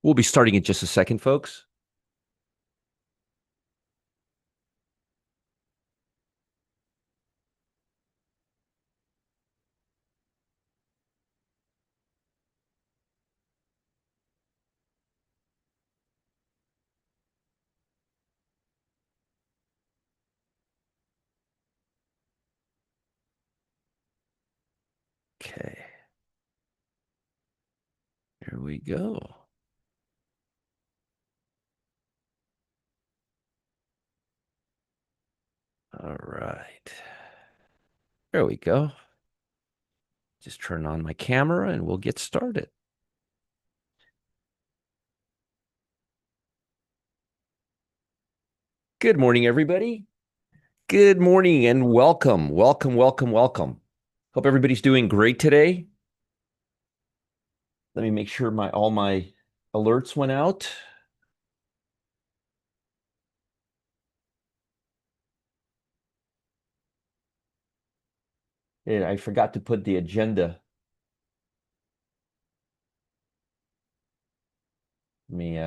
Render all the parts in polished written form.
We'll be starting in just a second, folks. Okay, here we go. All right. There we go. Just turn on my camera and we'll get started. Good morning, everybody. Good morning and welcome. Welcome, welcome, welcome. Hope everybody's doing great today. Let me make sure all my alerts went out. And I forgot to put the agenda. Let me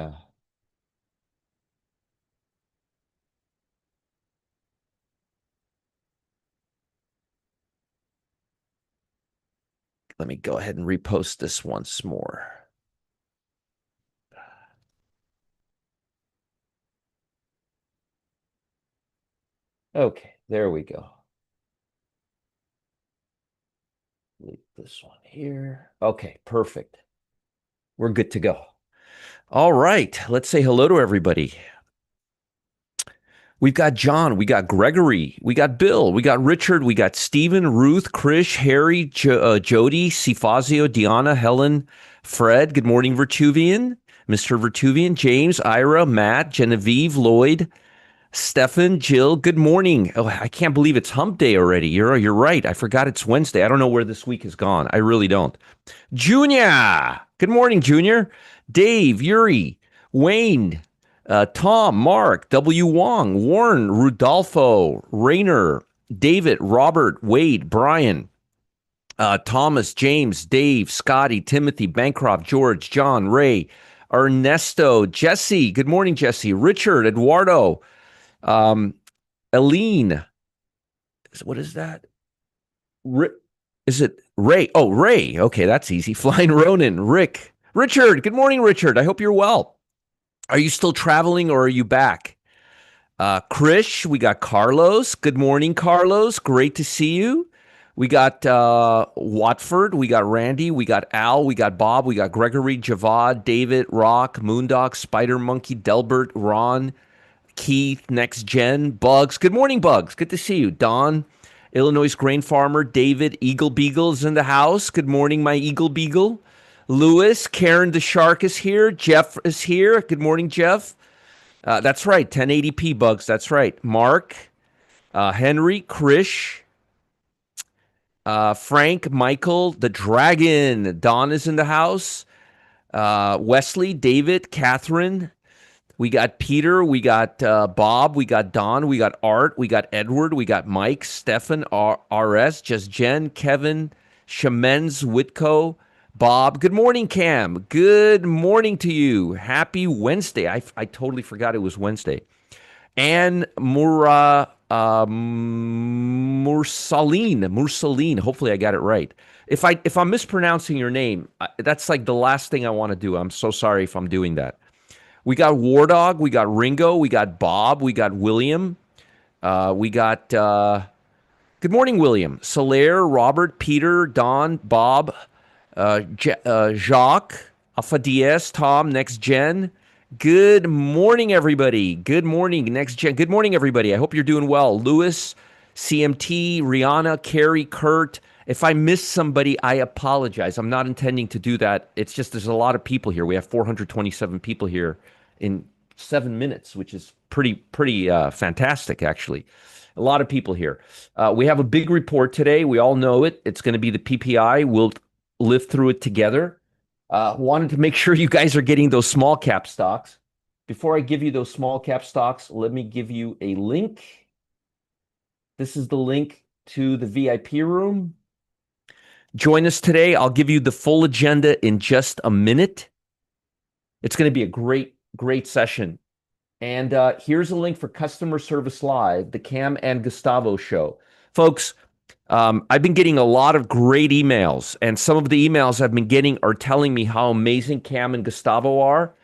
let me go ahead and repost this once more. Okay, there we go. Leave this one here. Okay, perfect. We're good to go. All right, let's say hello to everybody. We've got John, we got Gregory, we got Bill, we got Richard, we got Stephen, Ruth, Krish, Harry, Jody, Cifazio, Diana, Helen, Fred. Good morning, Vertuvian, Mr. Vertuvian, James, Ira, Matt, Genevieve, Lloyd, Stefan, Jill. Good morning. Oh, I can't believe it's Hump Day already. You're right. I forgot it's Wednesday. I don't know where this week has gone. I really don't. Junior. Good morning, Junior. Dave, Yuri, Wayne, Tom, Mark, W. Wong, Warren, Rudolfo, Rayner, David, Robert, Wade, Brian, Thomas, James, Dave, Scotty, Timothy, Bancroft, George, John, Ray, Ernesto, Jesse. Good morning, Jesse. Richard, Eduardo, Aline. What is that? Is it Ray? Oh, Ray. Okay, that's easy. Flying Ronin, Rick, Richard. Good morning, Richard. I hope you're well. Are you still traveling or are you back? Krish, we got Carlos. Good morning, Carlos. Great to see you. We got Watford. We got Randy. We got Al. We got Bob. We got Gregory, Javad, David, Rock, Moondog, Spider Monkey, Delbert, Ron, Keith, Next Gen, Bugs. Good morning, Bugs. Good to see you. Don, Illinois grain farmer, David, Eagle Beagle's in the house. Good morning, my Eagle Beagle. Lewis, Karen the Shark is here. Jeff is here. Good morning, Jeff. That's right, 1080p Bugs. That's right. Mark, Henry, Krish, Frank, Michael, the Dragon. Don is in the house. Wesley, David, Catherine, we got Peter, we got Bob, we got Don, we got Art, we got Edward, we got Mike, Stefan, RS, Just Jen, Kevin, Shamens, Whitco, Bob. Good morning, Cam. Good morning to you. Happy Wednesday. I totally forgot it was Wednesday. And Mursaline. Hopefully I got it right. If I'm mispronouncing your name, that's like the last thing I want to do. I'm so sorry if I'm doing that. We got War Dog, we got Ringo, we got Bob, we got William, we got good morning, William, Solaire, Robert, Peter, Don, Bob, Jacques, Alpha DS, Tom, Next Gen. Good morning, everybody. Good morning, Next Gen. Good morning, everybody. I hope you're doing well. Lewis, CMT, Rihanna, Carrie, Kurt. If I miss somebody, I apologize. I'm not intending to do that. It's just there's a lot of people here. We have 427 people here in 7 minutes, which is pretty fantastic, actually. A lot of people here. We have a big report today. We all know it. It's going to be the PPI. We'll live through it together. Wanted to make sure you guys are getting those small cap stocks. Before I give you those small cap stocks, let me give you a link. This is the link to the VIP room. Join us today. I'll give you the full agenda in just a minute. It's going to be a great session. And here's a link for Customer Service Live, the Cam and Gustavo show. Folks, I've been getting a lot of great emails, and some of the emails I've been getting are telling me how amazing Cam and Gustavo are.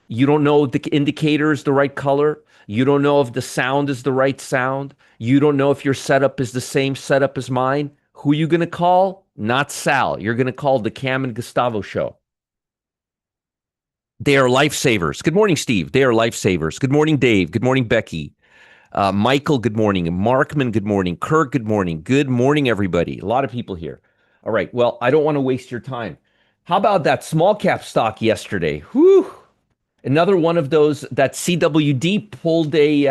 You don't know if the indicator is the right color. You don't know if the sound is the right sound. You don't know if your setup is the same setup as mine. Who are you going to call? Not Sal. You're going to call the Cam and Gustavo show. They are lifesavers. Good morning, Steve. They are lifesavers. Good morning, Dave. Good morning, Becky. Michael, good morning. Markman, good morning. Kirk, good morning. Good morning, everybody. A lot of people here. All right. Well, I don't want to waste your time. How about that small cap stock yesterday? Whew. Another one of those that CWD pulled a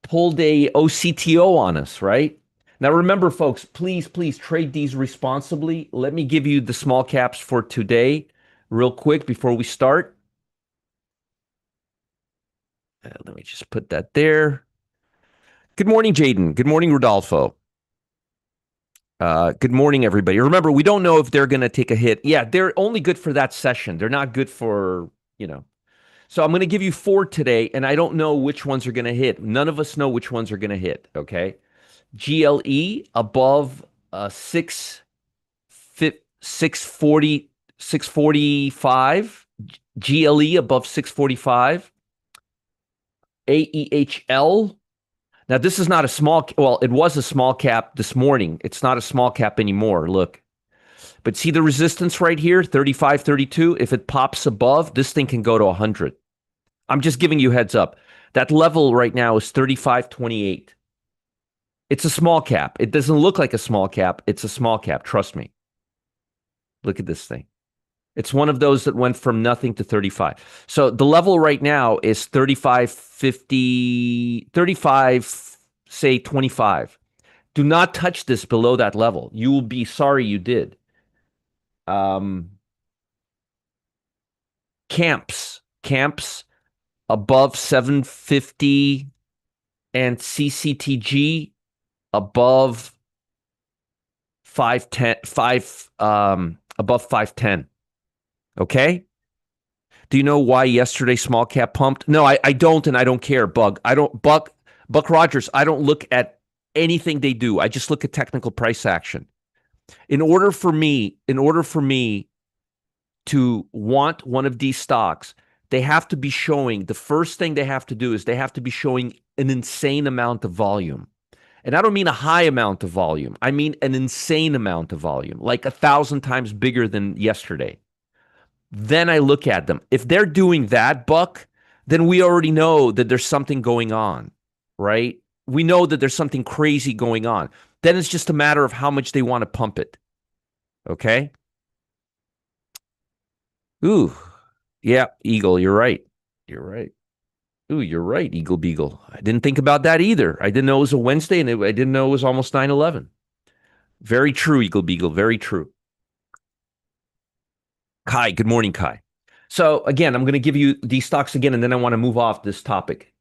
OCTO on us, right? Now remember, folks, please trade these responsibly. Let me give you the small caps for today, real quick before we start. Let me just put that there. Good morning, Jaden. Good morning, Rodolfo. Good morning, everybody. Remember, we don't know if they're going to take a hit. Yeah, they're only good for that session. They're not good for. So I'm going to give you 4 today, and I don't know which ones are going to hit. None of us know which ones are going to hit, okay? GLE above 645. GLE above 645. AEHL. Now, this is not a small, well, it was a small cap this morning. It's not a small cap anymore. Look. But see the resistance right here, 35, 32. If it pops above, this thing can go to 100. I'm just giving you heads up. That level right now is 35.28. It's a small cap. It doesn't look like a small cap. It's a small cap. Trust me. Look at this thing. It's one of those that went from nothing to 35. So the level right now is 35.50, 35, say 25. Do not touch this below that level. You will be sorry you did. Camps above 750 and CCTG above 510, above 510. Okay. Do you know why yesterday small cap pumped? No, I don't, and I don't care. Buck Rogers. I don't look at anything they do. I just look at technical price action. In order for me to want one of these stocks, they have to be showing, the first thing they have to do is they have to be showing an insane amount of volume. And I don't mean a high amount of volume. I mean an insane amount of volume, like 1,000 times bigger than yesterday. Then I look at them. If they're doing that, Buck, then we already know that there's something going on, right? We know that there's something crazy going on. Then it's just a matter of how much they want to pump it. Okay? Ooh, yeah, Eagle, you're right. You're right. Ooh, you're right, Eagle Beagle. I didn't think about that either. I didn't know it was a Wednesday, and I didn't know it was almost 9/11. Very true, Eagle Beagle. Very true. Kai, good morning, Kai. So again, I'm going to give you these stocks again, and then I want to move off this topic.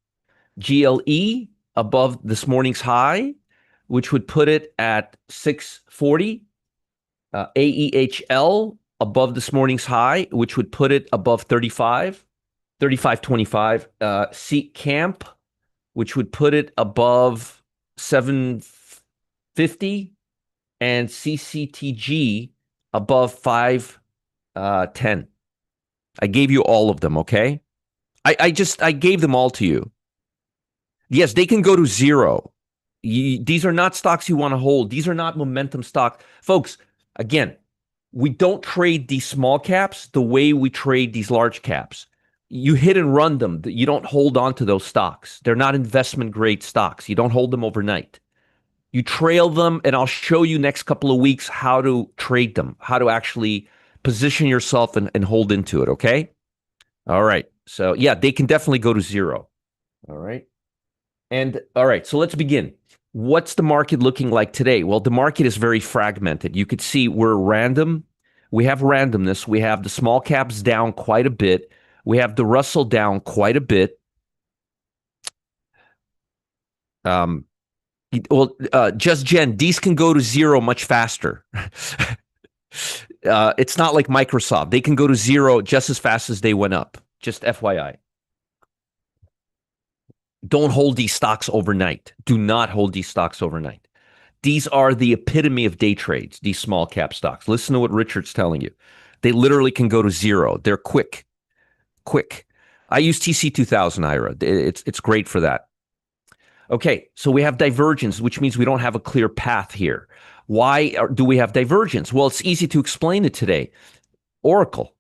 GLE above this morning's high, which would put it at 640. AEHL above this morning's high, which would put it above 35. 35.25. Seat Camp, which would put it above 750, and CCTG above 510. I gave you all of them, okay? I gave them all to you. Yes, they can go to zero. These are not stocks you want to hold. These are not momentum stocks. Folks, again, we don't trade these small caps the way we trade these large caps. You hit and run them. You don't hold on to those stocks. They're not investment grade stocks. You don't hold them overnight. You trail them, and I'll show you next couple of weeks how to trade them, how to actually position yourself and hold into it, okay? All right. So, yeah, they can definitely go to zero. All right. And all right, so let's begin. What's the market looking like today? Well, the market is very fragmented. You could see we're random. We have randomness. We have the small caps down quite a bit. We have the Russell down quite a bit. Just Jen, these can go to zero much faster. It's not like Microsoft. They can go to zero just as fast as they went up. Just FYI. Don't hold these stocks overnight. Do not hold these stocks overnight. These are the epitome of day trades, these small cap stocks. Listen to what Richard's telling you. They literally can go to zero. They're quick, quick. I use TC2000 IRA. It's great for that. Okay, so we have divergence, which means we don't have a clear path here. Why do we have divergence? Well, it's easy to explain it today. Oracle,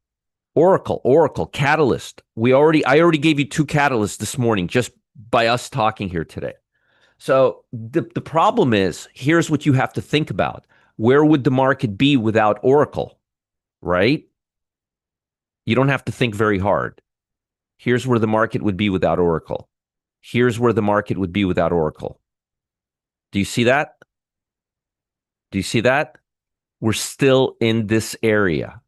Oracle, Catalyst. I already gave you two catalysts this morning just by us talking here today. So the problem is, here's what you have to think about. Where would the market be without Oracle, right? You don't have to think very hard. Here's where the market would be without Oracle. Here's where the market would be without Oracle. Do you see that? Do you see that? We're still in this area.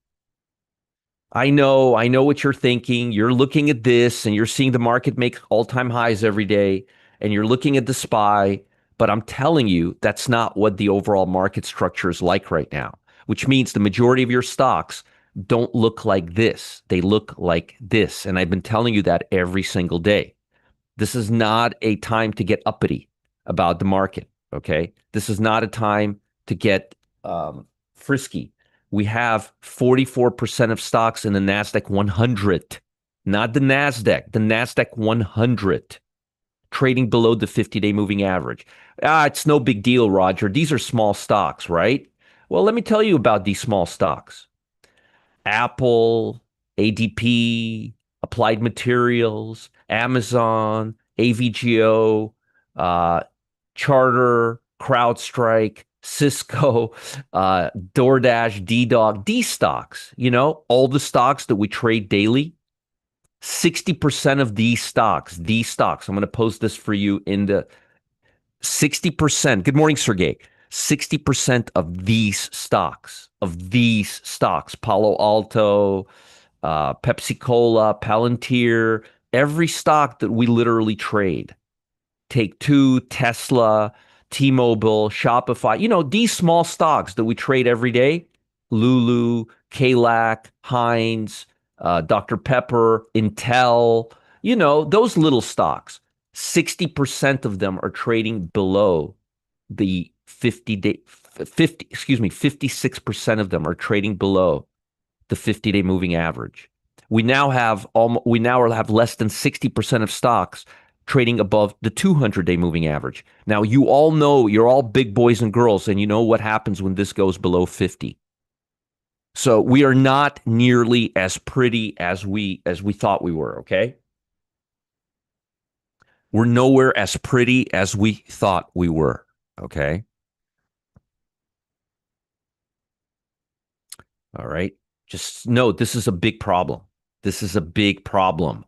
I know what you're thinking. You're looking at this and you're seeing the market make all-time highs every day, and you're looking at the SPY, but I'm telling you, that's not what the overall market structure is like right now, which means the majority of your stocks don't look like this. They look like this. And I've been telling you that every single day. This is not a time to get uppity about the market, okay? This is not a time to get frisky. We have 44% of stocks in the NASDAQ 100, not the NASDAQ 100, trading below the 50-day moving average. It's no big deal, Roger. These are small stocks, right? Well, let me tell you about these small stocks. Apple, ADP, Applied Materials, Amazon, AVGO, Charter, CrowdStrike, Cisco, DoorDash, DDog, these stocks, all the stocks that we trade daily, 60% of these stocks, I'm going to post this for you in the 60%. Good morning, Sergey. 60% of these stocks, Palo Alto, Pepsi Cola, Palantir, every stock that we literally trade, Take-Two, Tesla, T-Mobile, Shopify, these small stocks that we trade every day, Lulu, Kalak, Heinz, Dr. Pepper, Intel, those little stocks, 60% of them are trading below the 56% of them are trading below the 50-day moving average. We now have less than 60% of stocks trading above the 200-day moving average. Now, you all know, you're all big boys and girls, and you know what happens when this goes below 50. So we are not nearly as pretty as we thought we were, okay? We're nowhere as pretty as we thought we were, okay? All right. Just know this is a big problem. This is a big problem,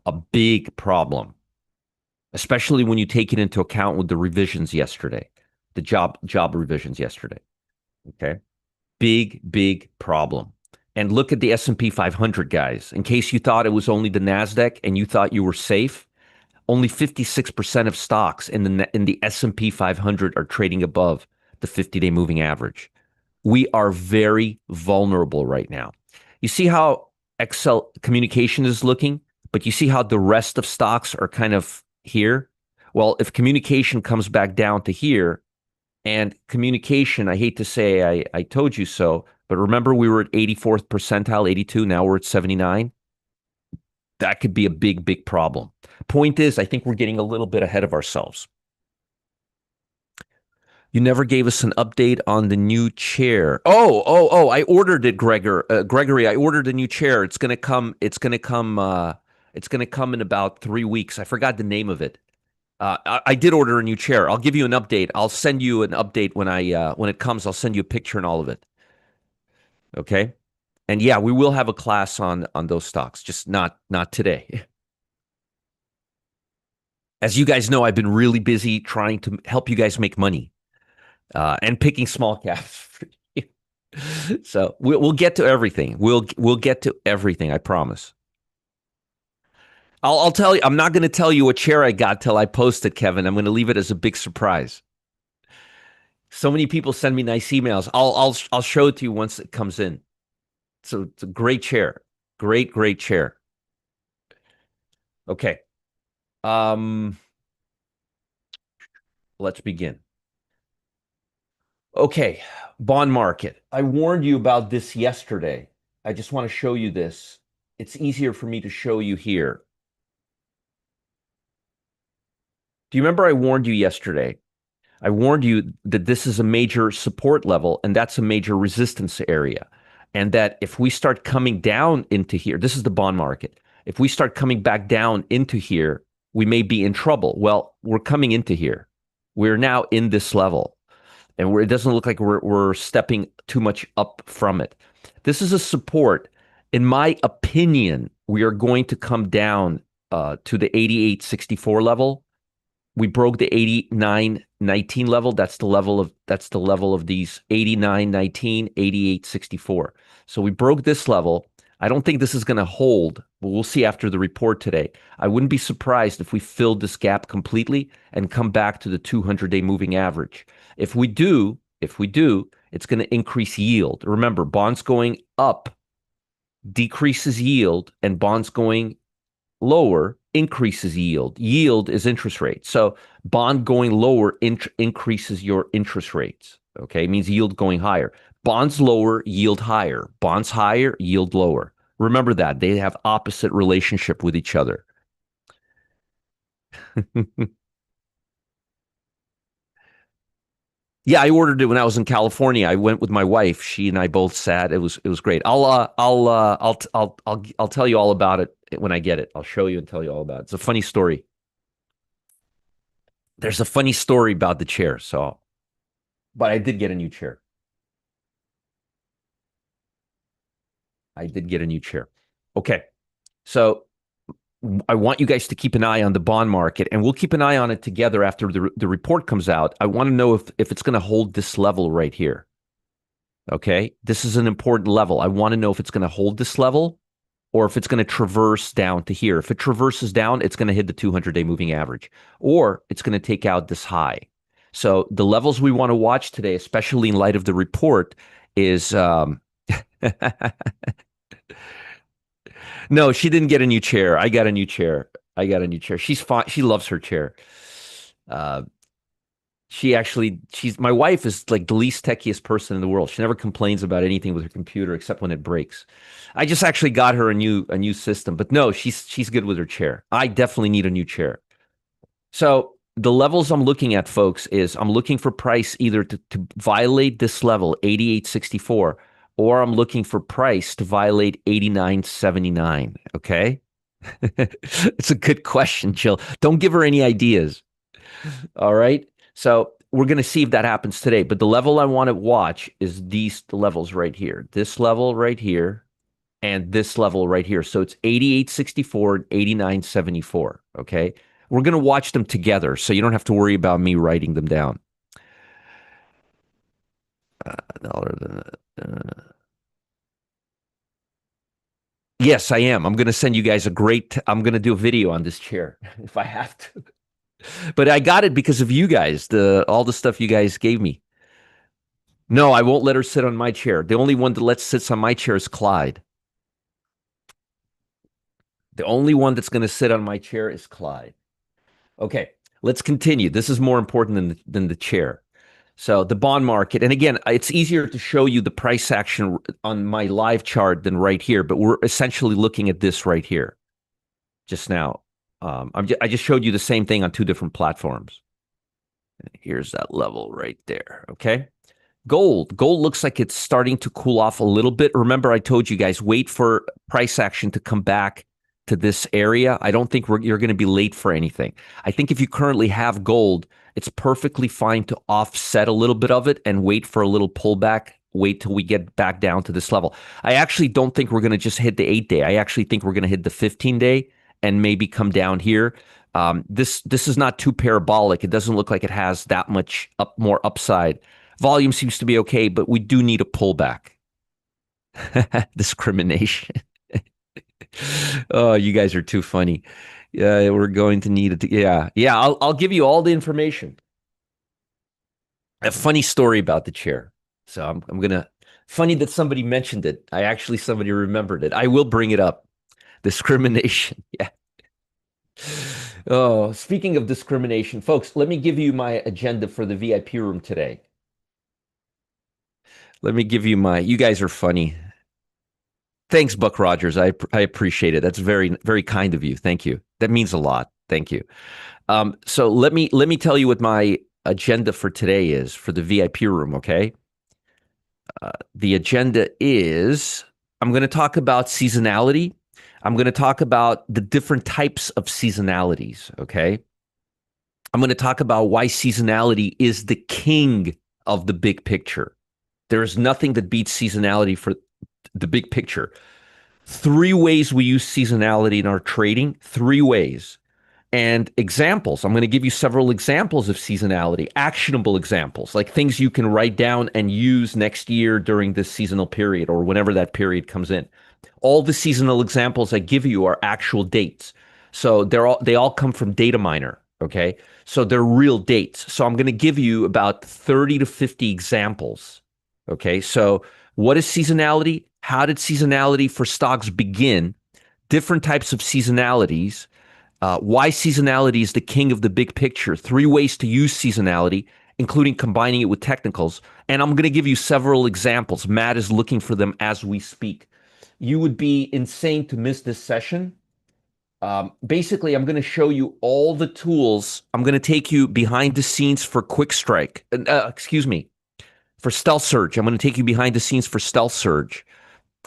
especially when you take it into account with the revisions yesterday, the job revisions yesterday. Okay. Big problem. And look at the S&P 500, guys. In case you thought it was only the NASDAQ and you thought you were safe, only 56% of stocks in the S&P 500 are trading above the 50-day moving average. We are very vulnerable right now. You see how Excel communication is looking, but you see how the rest of stocks are kind of here? Well, if communication comes back down to here, and communication, I hate to say I told you so, but remember we were at 84th percentile, 82, now we're at 79. That could be a big problem. Point is, I think we're getting a little bit ahead of ourselves. You never gave us an update on the new chair. Oh! I ordered it, Gregory. I ordered a new chair. It's gonna come. It's gonna come in about 3 weeks. I forgot the name of it. I did order a new chair. I'll give you an update. I'll send you an update when it comes. I'll send you a picture and all of it. Okay. And yeah, we will have a class on those stocks, just not today. As you guys know, I've been really busy trying to help you guys make money. And picking small caps. So we'll get to everything. We'll get to everything. I promise. I'll tell you. I'm not going to tell you what chair I got till I post it, Kevin. I'm going to leave it as a big surprise. So many people send me nice emails. I'll show it to you once it comes in. it's a great chair. Great chair. Okay. Um, let's begin. Okay, bond market. I warned you about this yesterday. I just want to show you this. It's easier for me to show you here. Do you remember I warned you yesterday? I warned you that this is a major support level and that's a major resistance area. And that if we start coming down into here, this is the bond market. If we start coming back down into here, we may be in trouble. Well, we're coming into here. We're now in this level. And it doesn't look like we're stepping too much up from it. This is a support. In my opinion, we are going to come down to the 88.64 level. We broke the 89.19 level. That's the level of these 89.19, 88.64. So we broke this level. I don't think this is going to hold, but we'll see after the report today. I wouldn't be surprised if we filled this gap completely and come back to the 200-day moving average. If we do, it's going to increase yield. Remember, bonds going up decreases yield, and bonds going lower increases yield. Yield is interest rate. So bond going lower increases your interest rates. Okay, it means yield going higher. Bonds lower, yield higher. Bonds higher, yield lower. Remember that. They have opposite relationship with each other. Yeah, I ordered it when I was in California. I went with my wife. She and I both sat. It was great. I'll tell you all about it when I get it. I'll show you and tell you all about it. It's a funny story. There's a funny story about the chair. So, but I did get a new chair. I did get a new chair. Okay. So I want you guys to keep an eye on the bond market, and we'll keep an eye on it together after the report comes out. I want to know if it's going to hold this level right here. Okay. This is an important level. I want to know if it's going to hold this level or if it's going to traverse down to here. If it traverses down, it's going to hit the 200-day moving average, or it's going to take out this high. So the levels we want to watch today, especially in light of the report, is no, she didn't get a new chair. I got a new chair. She's fine. She loves her chair. Uh, she's my wife is like the least techiest person in the world. She never complains about anything with her computer except when it breaks. I just actually got her a new system, but no, she's good with her chair. I definitely need a new chair. So the levels I'm looking at, folks, is I'm looking for price either to violate this level, 88.64, or I'm looking for price to violate 89.79. Okay. It's a good question, Jill. Don't give her any ideas. All right. So we're going to see if that happens today. But the level I want to watch is these levels right here. This level right here and this level right here. So it's 88.64 and 89.74. Okay. We're going to watch them together, so you don't have to worry about me writing them down. Yes, I am. I'm going to send you guys I'm going to do a video on this chair if I have to. But I got it because of you guys, all the stuff you guys gave me. No, I won't let her sit on my chair. The only one that sits on my chair is Clyde. The only one that's going to sit on my chair is Clyde. Okay, let's continue. This is more important than the chair. So the bond market, and again, it's easier to show you the price action on my live chart than right here, but we're essentially looking at this right here just now. I just showed you the same thing on two different platforms. Here's that level right there. Okay. Gold looks like it's starting to cool off a little bit. Remember, I told you guys, wait for price action to come back to this area. I don't think you're going to be late for anything. I think if you currently have gold, it's perfectly fine to offset a little bit of it and wait for a little pullback. Wait till we get back down to this level. I actually don't think we're going to just hit the 8-day. I actually think we're going to hit the 15-day and maybe come down here. This is not too parabolic. It doesn't look like it has that much more upside. Volume seems to be okay, but we do need a pullback. Discrimination. Oh, you guys are too funny. Yeah, we're going to need it. Yeah. I'll give you all the information. A funny story about the chair. So I'm gonna Funny that somebody mentioned it. Somebody remembered it. I will bring it up. Discrimination. Yeah. Oh, speaking of discrimination, folks, let me give you my agenda for the VIP room today. Let me give you you guys are funny. Thanks, Buck Rogers. I appreciate it. That's very kind of you. Thank you. That means a lot. Thank you. So let me tell you what my agenda for today is for the VIP room. Okay. The agenda is I'm going to talk about seasonality. I'm going to talk about the different types of seasonalities. Okay. I'm going to talk about why seasonality is the king of the big picture. There is nothing that beats seasonality for the big picture. Three ways we use seasonality in our trading, three ways. And examples. I'm going to give you several examples of seasonality, actionable examples, like things you can write down and use next year during this seasonal period or whenever that period comes in. All the seasonal examples I give you are actual dates. So they all come from Data Miner, okay? So they're real dates. So I'm going to give you about 30 to 50 examples. Okay? So what is seasonality? How did seasonality for stocks begin? Different types of seasonalities. Why seasonality is the king of the big picture. Three ways to use seasonality, including combining it with technicals. And I'm going to give you several examples. Matt is looking for them as we speak. You would be insane to miss this session. Basically, I'm going to show you all the tools. I'm going to take you behind the scenes for Quick Strike. For Stealth Surge. I'm going to take you behind the scenes for Stealth Surge.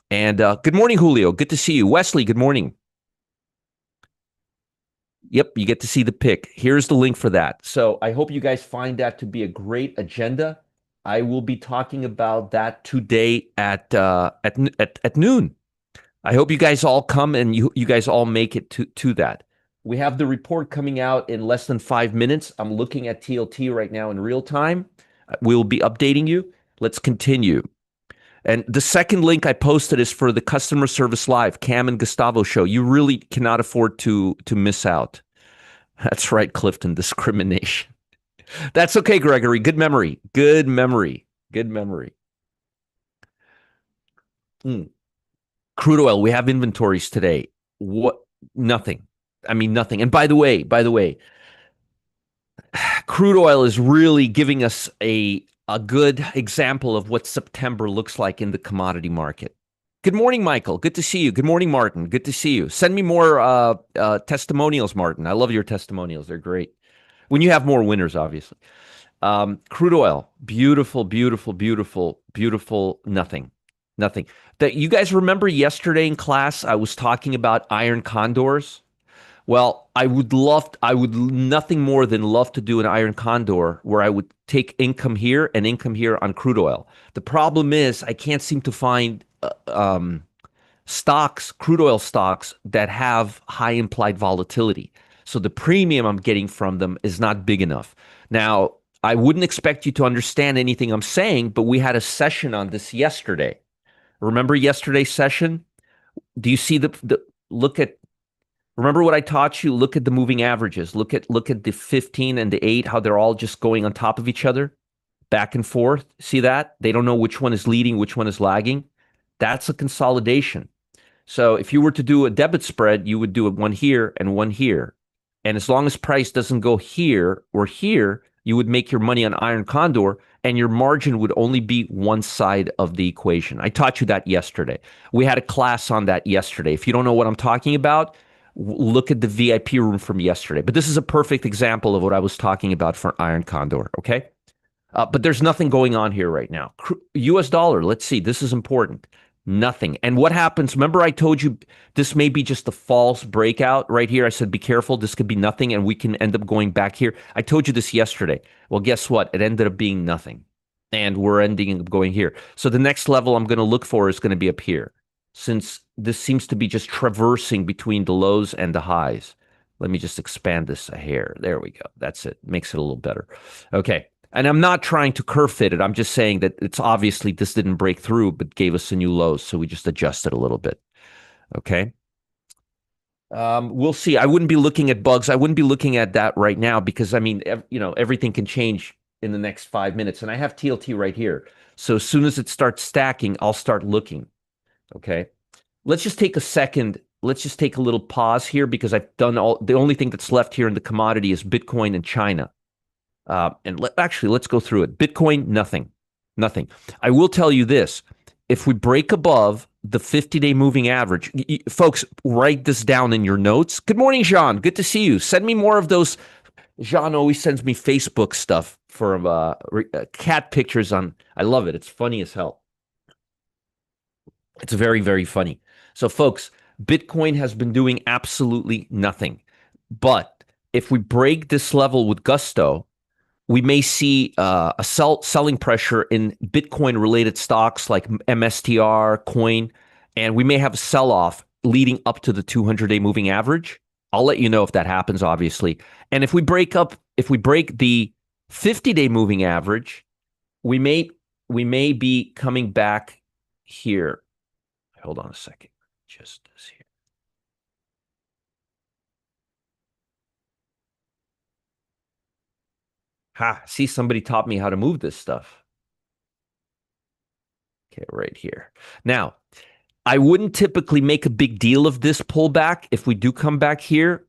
And good morning, Julio. Good to see you. Wesley, good morning. Yep, you get to see the pick. Here's the link for that. So I hope you guys find that to be a great agenda. I will be talking about that today at noon. I hope you guys all come and you guys all make it to that. We have the report coming out in less than 5 minutes. I'm looking at TLT right now in real time. We'll be updating you. Let's continue. And the second link I posted is for the Customer Service Live, Cam and Gustavo show. You really cannot afford to miss out. That's right, Clifton, discrimination. That's okay, Gregory. Good memory. Good memory. Good memory. Crude oil, we have inventories today. What? Nothing. I mean, nothing. And by the way, crude oil is really giving us a good example of what September looks like in the commodity market. Good morning, Michael. Good to see you. Good morning, Martin. Good to see you. Send me more testimonials, Martin. I love your testimonials. They're great. When you have more winners, obviously. Crude oil, beautiful, beautiful, beautiful, beautiful. Nothing. That you guys remember yesterday in class, I was talking about iron condors. Well, I would nothing more than love to do an iron condor where I would take income here and income here on crude oil. The problem is I can't seem to find stocks, crude oil stocks that have high implied volatility. So the premium I'm getting from them is not big enough. Now, I wouldn't expect you to understand anything I'm saying, but we had a session on this yesterday. Remember yesterday's session? Do you see the look at remember what I taught you? Look at the moving averages. Look at the 15 and the 8, how they're all just going on top of each other, back and forth. See that? They don't know which one is leading, which one is lagging. That's a consolidation. So if you were to do a debit spread, you would do one here and one here. And as long as price doesn't go here or here, you would make your money on iron condor and your margin would only be one side of the equation. I taught you that yesterday. We had a class on that yesterday. If you don't know what I'm talking about, look at the VIP room from yesterday. But this is a perfect example of what I was talking about for iron condor, okay? But there's nothing going on here right now. US dollar, let's see. This is important. Nothing. And what happens? Remember, I told you this may be just a false breakout right here. I said, be careful. This could be nothing, and we can end up going back here. I told you this yesterday. Well, guess what? It ended up being nothing. And we're ending up going here. So the next level I'm going to look for is going to be up here, since this seems to be just traversing between the lows and the highs. Let me just expand this a hair. There we go. That's it. Makes it a little better. Okay. And I'm not trying to curve fit it. I'm just saying that it's obviously this didn't break through, but gave us a new low. So we just adjusted a little bit. Okay. We'll see. I wouldn't be looking at bugs. I wouldn't be looking at that right now because, I mean, everything can change in the next 5 minutes. And I have TLT right here. So as soon as it starts stacking, I'll start looking. Okay. Let's just take a second. Let's just take a little pause here because I've done the only thing that's left here in the commodity is Bitcoin and China. Actually, let's go through it. Bitcoin, nothing. Nothing. I will tell you this. If we break above the 50-day moving average, folks, write this down in your notes. Good morning, Jean. Good to see you. Send me more of those. Jean always sends me Facebook stuff for cat pictures on. I love it. It's funny as hell. It's very, very funny. So, folks, Bitcoin has been doing absolutely nothing. But if we break this level with gusto, we may see a selling pressure in Bitcoin related stocks like MSTR, Coin, and we may have a sell off leading up to the 200-day moving average. I'll let you know if that happens, obviously. And if we break the 50-day moving average, we may be coming back here. Hold on a second. Just this here. Ha, see, somebody taught me how to move this stuff. Okay, right here. Now, I wouldn't typically make a big deal of this pullback if we do come back here,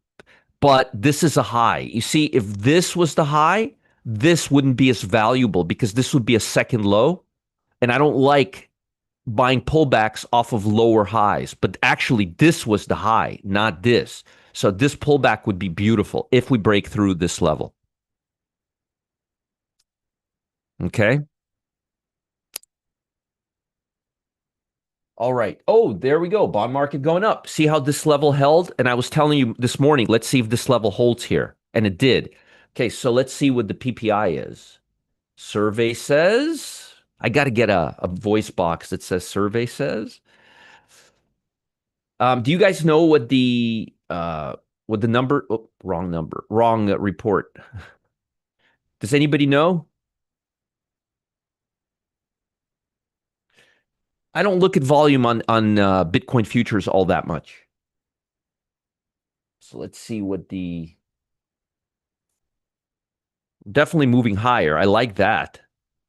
but this is a high. You see, if this was the high, this wouldn't be as valuable because this would be a second low. And I don't like buying pullbacks off of lower highs, but actually this was the high, not this. So this pullback would be beautiful if we break through this level. Okay. All right. Oh, there we go. Bond market going up. See how this level held? And I was telling you this morning, let's see if this level holds here. And it did. Okay, so let's see what the PPI is. Survey says, I got to get a voice box that says survey says. Do you guys know what the number? Oh, wrong number. Wrong report. Does anybody know? I don't look at volume on Bitcoin futures all that much. So let's see what the definitely moving higher. I like that.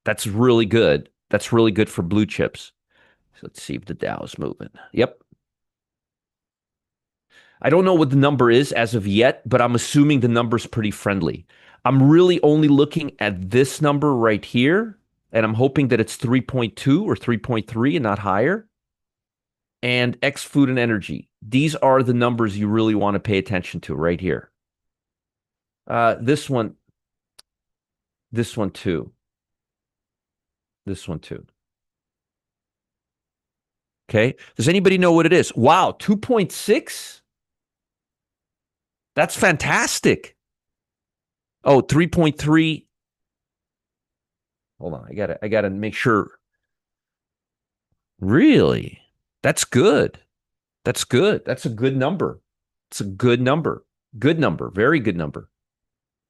That's really good. That's really good for blue chips. So let's see if the Dow is moving. Yep. I don't know what the number is as of yet, but I'm assuming the number's pretty friendly. I'm really only looking at this number right here, and I'm hoping that it's 3.2 or 3.3 and not higher. And X food and energy. These are the numbers you really want to pay attention to right here. This one too. This one too. Okay. Does anybody know what it is? Wow, 2.6? That's fantastic. Oh, 3.3. Hold on. I gotta make sure. Really? That's good. That's good. That's a good number. It's a good number. Good number. Very good number.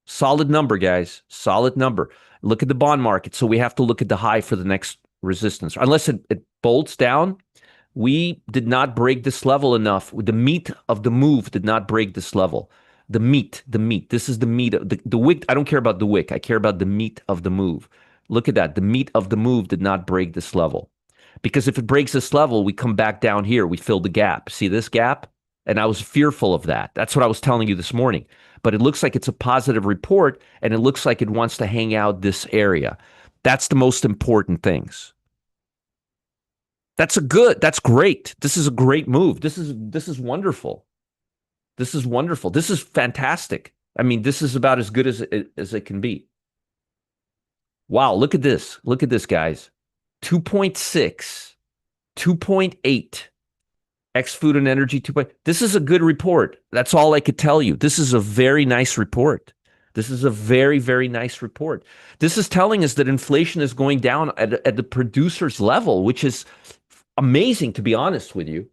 Solid number, guys. Solid number. Look at the bond market. So we have to look at the high for the next resistance. Unless it bolts down, we did not break this level enough. The meat of the move did not break this level. The meat. This is the meat. The wick. I don't care about the wick. I care about the meat of the move. Look at that. The meat of the move did not break this level. Because if it breaks this level, we come back down here. We fill the gap. See this gap? And I was fearful of that. That's what I was telling you this morning. But it looks like it's a positive report, and it looks like it wants to hang out this area. That's the most important things. That's great. This is a great move. This is wonderful. This is wonderful. This is fantastic. I mean, this is about as good as it can be. Wow, look at this. Look at this, guys. 2.6, 2.8. X food and energy 2. This is a good report. That's all I could tell you. This is a very nice report. This is a very, very nice report. This is telling us that inflation is going down at the producer's level, which is amazing, to be honest with you.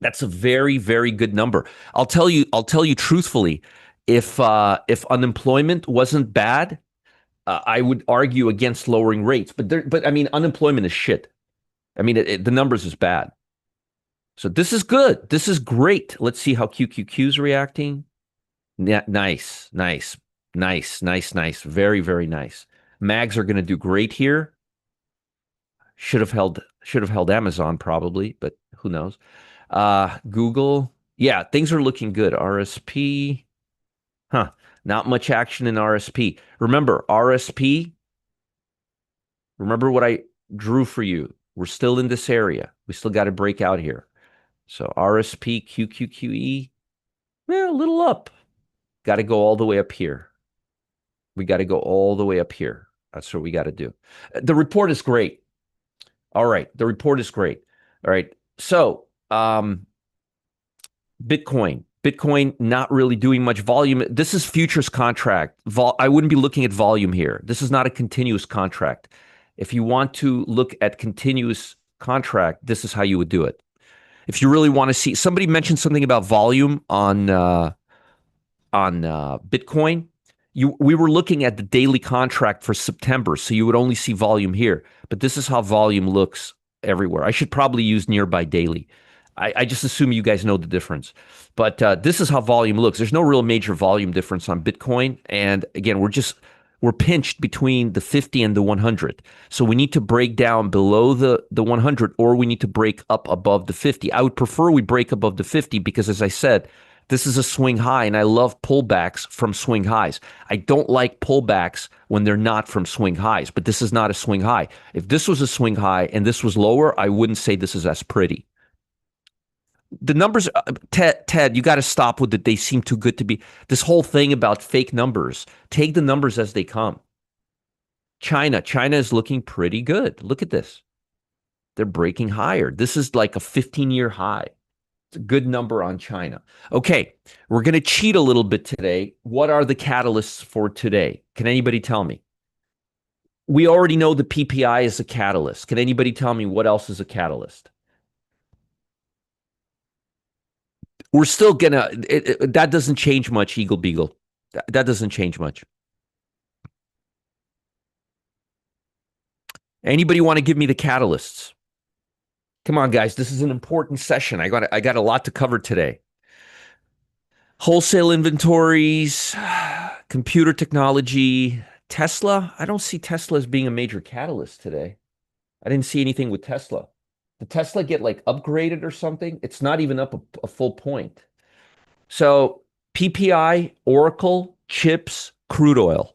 That's a very, very good number. I'll tell you truthfully, if unemployment wasn't bad, I would argue against lowering rates. But I mean, unemployment is shit. I mean, the numbers is bad. So this is good. This is great. Let's see how QQQ is reacting. Yeah, nice. Nice, nice, nice. Very, very nice. Mags are going to do great here. Should have held Amazon probably, but who knows? Google. Yeah, things are looking good. RSP. Huh. Not much action in RSP. Remember, RSP, remember what I drew for you. We're still in this area. We still got to break out here. So RSP, QQQE, a little up. Got to go all the way up here. We got to go all the way up here. That's what we got to do. The report is great. All right. The report is great. All right. So, Bitcoin not really doing much volume. This is futures contract. I wouldn't be looking at volume here. This is not a continuous contract. If you want to look at continuous contract, this is how you would do it. If you really want to see, somebody mentioned something about volume on Bitcoin. We were looking at the daily contract for September, so you would only see volume here. But this is how volume looks everywhere. I should probably use nearby daily. I just assume you guys know the difference. But this is how volume looks. There's no real major volume difference on Bitcoin. And again, we're pinched between the 50 and the 100. So we need to break down below the 100, or we need to break up above the 50. I would prefer we break above the 50 because, as I said, this is a swing high, and I love pullbacks from swing highs. I don't like pullbacks when they're not from swing highs, but this is not a swing high. If this was a swing high and this was lower, I wouldn't say this is as pretty. The numbers, Ted, you got to stop with it. They seem too good to be. This whole thing about fake numbers, take the numbers as they come. China is looking pretty good. Look at this. They're breaking higher. This is like a 15-year high. It's a good number on China. Okay, we're going to cheat a little bit today. What are the catalysts for today? Can anybody tell me? We already know the PPI is a catalyst. Can anybody tell me what else is a catalyst? We're still gonna, that doesn't change much, Eagle Beagle. That doesn't change much. Anybody want to give me the catalysts? Come on, guys. This is an important session. I got a lot to cover today. Wholesale inventories, computer technology, Tesla. I don't see Tesla as being a major catalyst today. I didn't see anything with Tesla. Did Tesla get like upgraded or something? It's not even up a full point. So PPI, Oracle, chips, crude oil.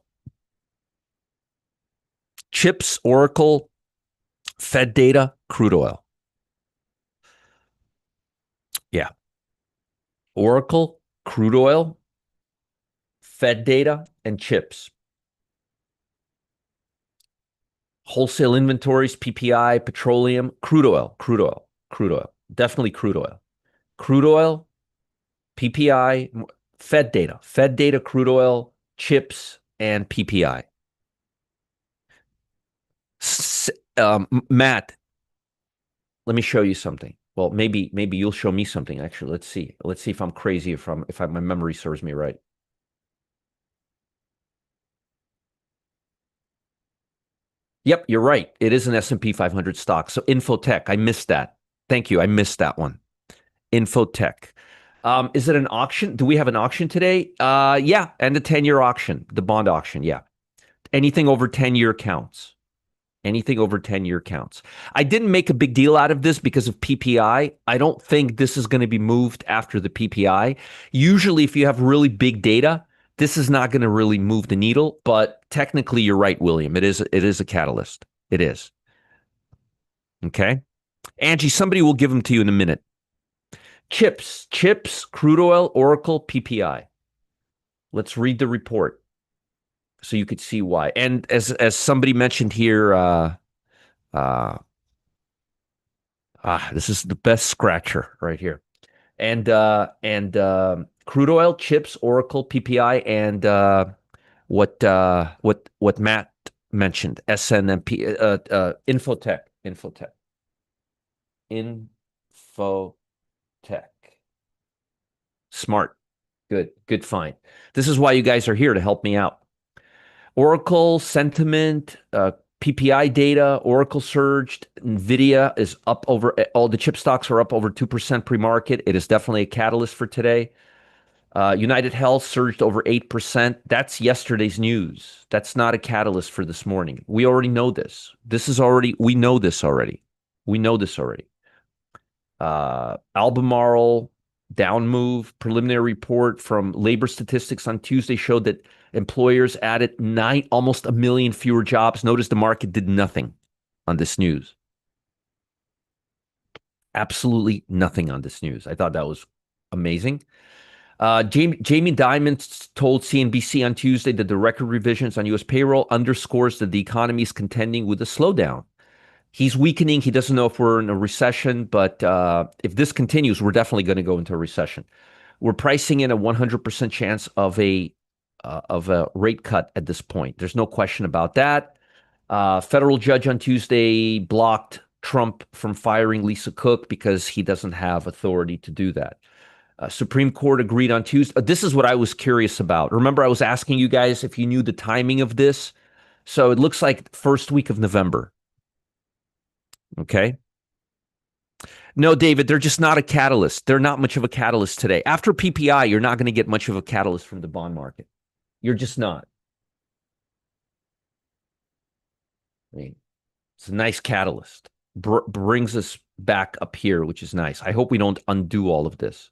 Chips, Oracle, Fed data, crude oil. Yeah. Oracle, crude oil, Fed data, and chips. Wholesale inventories, PPI, petroleum, crude oil. Definitely crude oil. Crude oil, PPI, Fed data, crude oil, chips, and PPI. Matt, let me show you something. Well, maybe you'll show me something. Actually, let's see. Let's see if I'm crazy, if my memory serves me right. Yep, you're right. It is an S&P 500 stock. So Infotech, I missed that. Thank you. I missed that one. Infotech. Is it an auction? Do we have an auction today? Yeah, and the 10-year auction, the bond auction. Yeah, anything over 10-year counts. Anything over 10-year counts. I didn't make a big deal out of this because of PPI. I don't think this is going to be moved after the PPI. Usually, if you have really big data, this is not going to really move the needle. But technically, you're right, William. It is a catalyst. It is. Okay. Angie, somebody will give them to you in a minute. Chips, crude oil, Oracle, PPI. Let's read the report so you could see why. And as somebody mentioned here, this is the best scratcher right here. And crude oil, chips, Oracle, PPI, and what Matt mentioned, SNMP, Infotech. Smart. Good find. This is why you guys are here, to help me out. Oracle, sentiment, PPI data, Oracle surged, NVIDIA is up over, all the chip stocks are up over 2% pre-market. It is definitely a catalyst for today. United Health surged over 8%. That's yesterday's news. That's not a catalyst for this morning. We already know this. We know this already. We know this already. Albemarle down move. Preliminary report from labor statistics on Tuesday showed that employers added almost a million fewer jobs. Notice the market did nothing on this news. Absolutely nothing on this news. I thought that was amazing. Jamie Dimon told CNBC on Tuesday that the record revisions on U.S. payroll underscores that the economy is contending with a slowdown. He's weakening. He doesn't know if we're in a recession, but if this continues, we're definitely going to go into a recession. We're pricing in a 100% chance of a rate cut at this point. There's no question about that. Federal judge on Tuesday blocked Trump from firing Lisa Cook because he doesn't have authority to do that. Supreme Court agreed on Tuesday. This is what I was curious about. Remember, I was asking you guys if you knew the timing of this. So it looks like first week of November. Okay. No, David, they're just not a catalyst. They're not much of a catalyst today. After PPI, you're not going to get much of a catalyst from the bond market. You're just not. I mean, it's a nice catalyst. Brings us back up here, which is nice. I hope we don't undo all of this.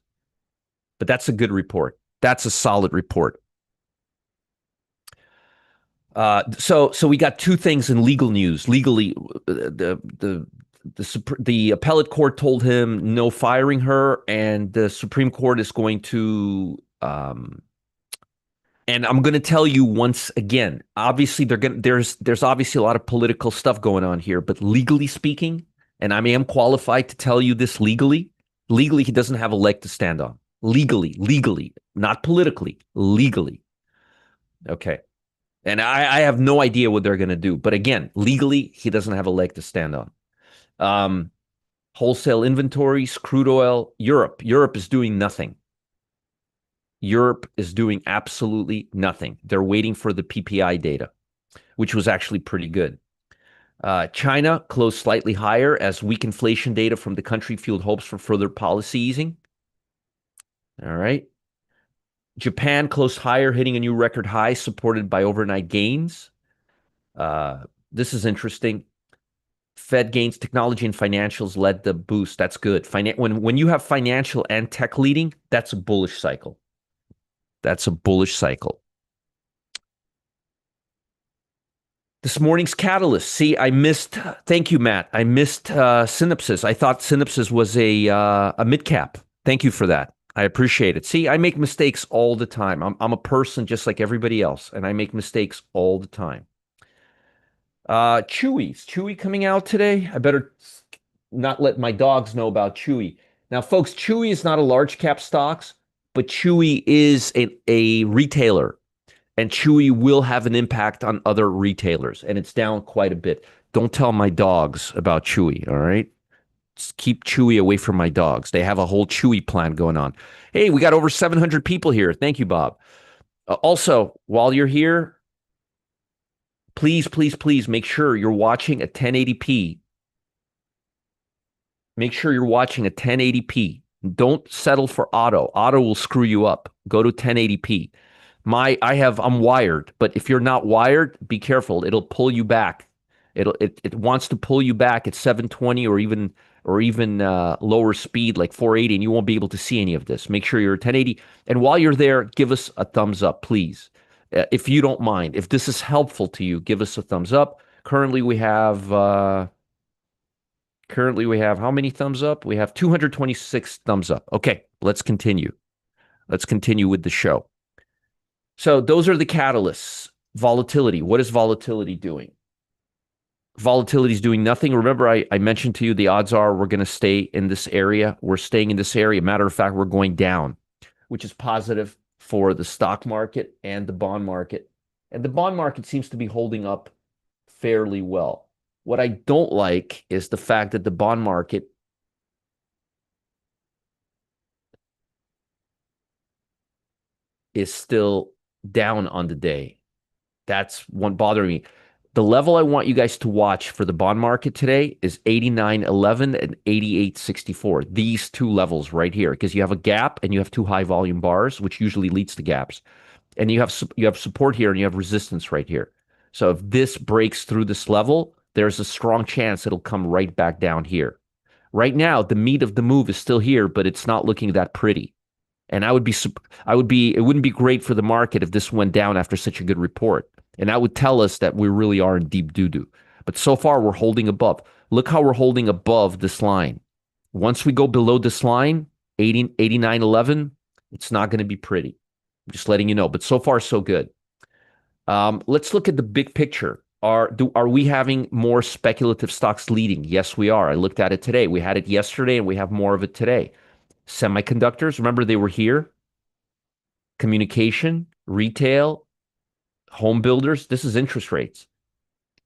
But that's a good report. That's a solid report. So we got two things in legal news. Legally, the appellate court told him no firing her, and the Supreme Court is going to. And I'm going to tell you once again. Obviously, there's obviously a lot of political stuff going on here, but legally speaking, and I am qualified to tell you this legally. Legally, he doesn't have a leg to stand on. Legally, not politically. Legally, okay. And I have no idea what they're going to do. But again, legally, he doesn't have a leg to stand on. Wholesale inventories, crude oil, Europe. Europe is doing nothing. Europe is doing absolutely nothing. They're waiting for the PPI data, which was actually pretty good. China closed slightly higher as weak inflation data from the country fueled hopes for further policy easing. All right. Japan closed higher, hitting a new record high, supported by overnight gains. This is interesting. Fed gains, technology and financials led the boost. That's good. When you have financial and tech leading, that's a bullish cycle. That's a bullish cycle. This morning's catalyst. See, thank you, Matt. I missed Synopsys. I thought Synopsys was a mid cap. Thank you for that. I appreciate it. See, I make mistakes all the time. I'm a person just like everybody else, and I make mistakes all the time. Chewy coming out today. I better not let my dogs know about Chewy. Now, folks, Chewy is not a large cap stocks, but Chewy is a retailer, and Chewy will have an impact on other retailers, and it's down quite a bit. Don't tell my dogs about Chewy, all right? Just keep Chewy away from my dogs. They have a whole Chewy plan going on. Hey, we got over 700 people here. Thank you, Bob. Also, while you're here, please make sure you're watching at 1080p. Make sure you're watching at 1080p. Don't settle for auto. Auto will screw you up. Go to 1080p. I'm wired, but if you're not wired, be careful. It'll pull you back. It wants to pull you back at 720 or even lower speed like 480, and you won't be able to see any of this. Make sure you're at 1080. And while you're there, give us a thumbs up, please. If you don't mind. If this is helpful to you, give us a thumbs up. Currently we have how many thumbs up? We have 226 thumbs up. Okay, let's continue. Let's continue with the show. So those are the catalysts. Volatility. What is volatility doing? Volatility is doing nothing. Remember, I mentioned to you the odds are we're going to stay in this area. We're staying in this area. Matter of fact, we're going down, which is positive for the stock market and the bond market. And the bond market seems to be holding up fairly well. What I don't like is the fact that the bond market is still down on the day. That's one bothering me. The level I want you guys to watch for the bond market today is 89.11 and 88.64. These two levels right here, because you have a gap and you have two high volume bars, which usually leads to gaps. And you have support here and you have resistance right here. So if this breaks through this level, there's a strong chance it'll come right back down here. Right now, the meat of the move is still here, but it's not looking that pretty. And it wouldn't be great for the market if this went down after such a good report. And that would tell us that we really are in deep doo-doo. But so far, we're holding above. Look how we're holding above this line. Once we go below this line, 89.11, it's not going to be pretty. I'm just letting you know. But so far, so good. Let's look at the big picture. Are we having more speculative stocks leading? Yes, we are. I looked at it today. We had it yesterday, and we have more of it today. Semiconductors, remember they were here. Communication, retail, home builders. This is interest rates.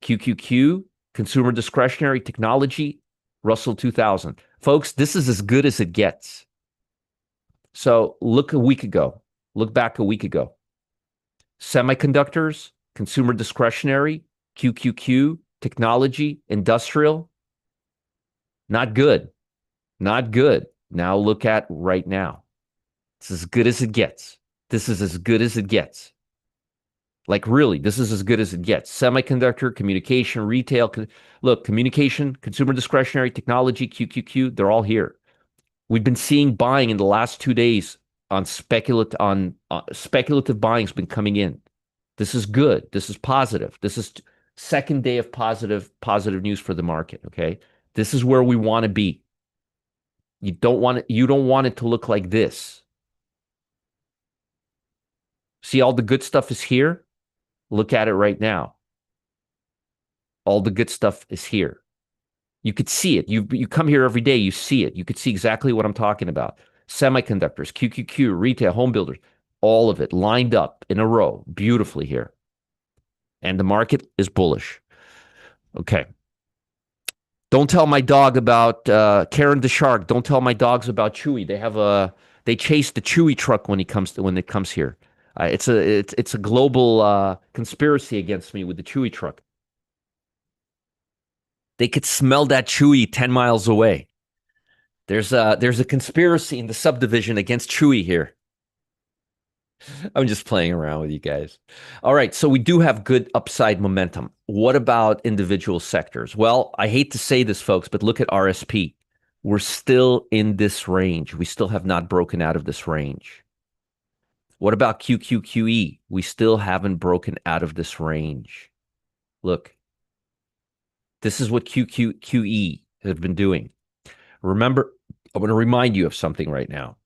QQQ, consumer discretionary, technology, Russell 2000. Folks, this is as good as it gets. So look a week ago. Look back a week ago. Semiconductors, consumer discretionary, QQQ, technology, industrial. Not good. Not good. Now look at right now. It's as good as it gets. This is as good as it gets. Like really, this is as good as it gets. Semiconductor, communication, retail. Look, communication, consumer discretionary, technology, QQQ, they're all here. We've been seeing buying in the last 2 days on speculative buying has been coming in. This is good. This is positive. This is second day of positive news for the market. Okay, this is where we want to be. You don't want it to look like this. See, all the good stuff is here. Look at it right now. All the good stuff is here. You could see it. You come here every day, you see it. You could see exactly what I'm talking about. Semiconductors, QQQ, retail, home builders, all of it lined up in a row beautifully here. And the market is bullish. Okay. Don't tell my dog about Karen the shark. Don't tell my dogs about Chewy. They chase the Chewy truck when it comes here. It's a global conspiracy against me with the Chewy truck. They could smell that Chewy 10 miles away. There's a conspiracy in the subdivision against Chewy here. I'm just playing around with you guys. All right, so we do have good upside momentum. What about individual sectors? Well, I hate to say this, folks, but look at RSP. We're still in this range. We still have not broken out of this range. What about QQQE? We still haven't broken out of this range. Look, this is what QQQE have been doing. Remember, I'm going to remind you of something right now.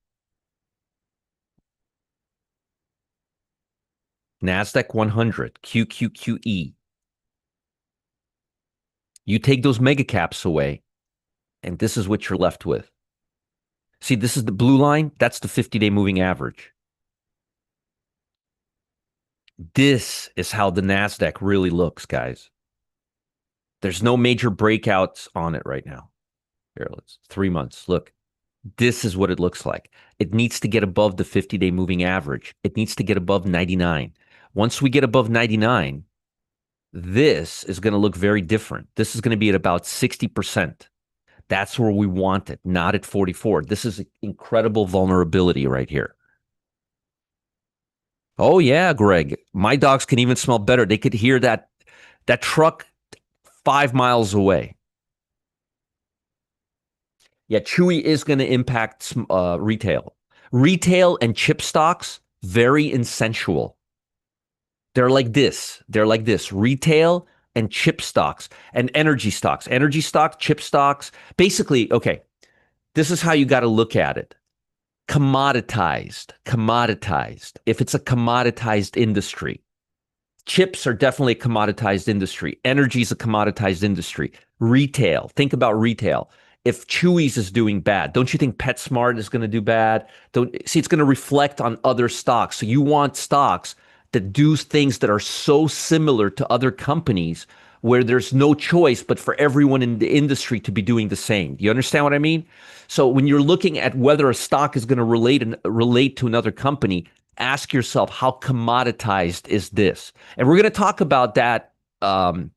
NASDAQ 100, QQQE. You take those mega caps away, and this is what you're left with. See, this is the blue line. That's the 50-day moving average. This is how the NASDAQ really looks, guys. There's no major breakouts on it right now. Here, let's 3 months. Look, this is what it looks like. It needs to get above the 50-day moving average. It needs to get above 99. Once we get above 99, this is going to look very different. This is going to be at about 60%. That's where we want it, not at 44. This is incredible vulnerability right here. Oh, yeah, Greg. My dogs can even smell better. They could hear that truck 5 miles away. Yeah, Chewy is going to impact retail. Retail and chip stocks, very insensual. They're like this. Retail and chip stocks and energy stocks. Energy stocks, chip stocks. Basically, okay, this is how you got to look at it. Commoditized. If it's a commoditized industry. Chips are definitely a commoditized industry. Energy is a commoditized industry. Retail. Think about retail. If Chewy's is doing bad, don't you think PetSmart is going to do bad? See, it's going to reflect on other stocks. So you want stocks that do things that are so similar to other companies where there's no choice but for everyone in the industry to be doing the same. Do you understand what I mean? So when you're looking at whether a stock is going to relate to another company, ask yourself, how commoditized is this? And we're going to talk about that um,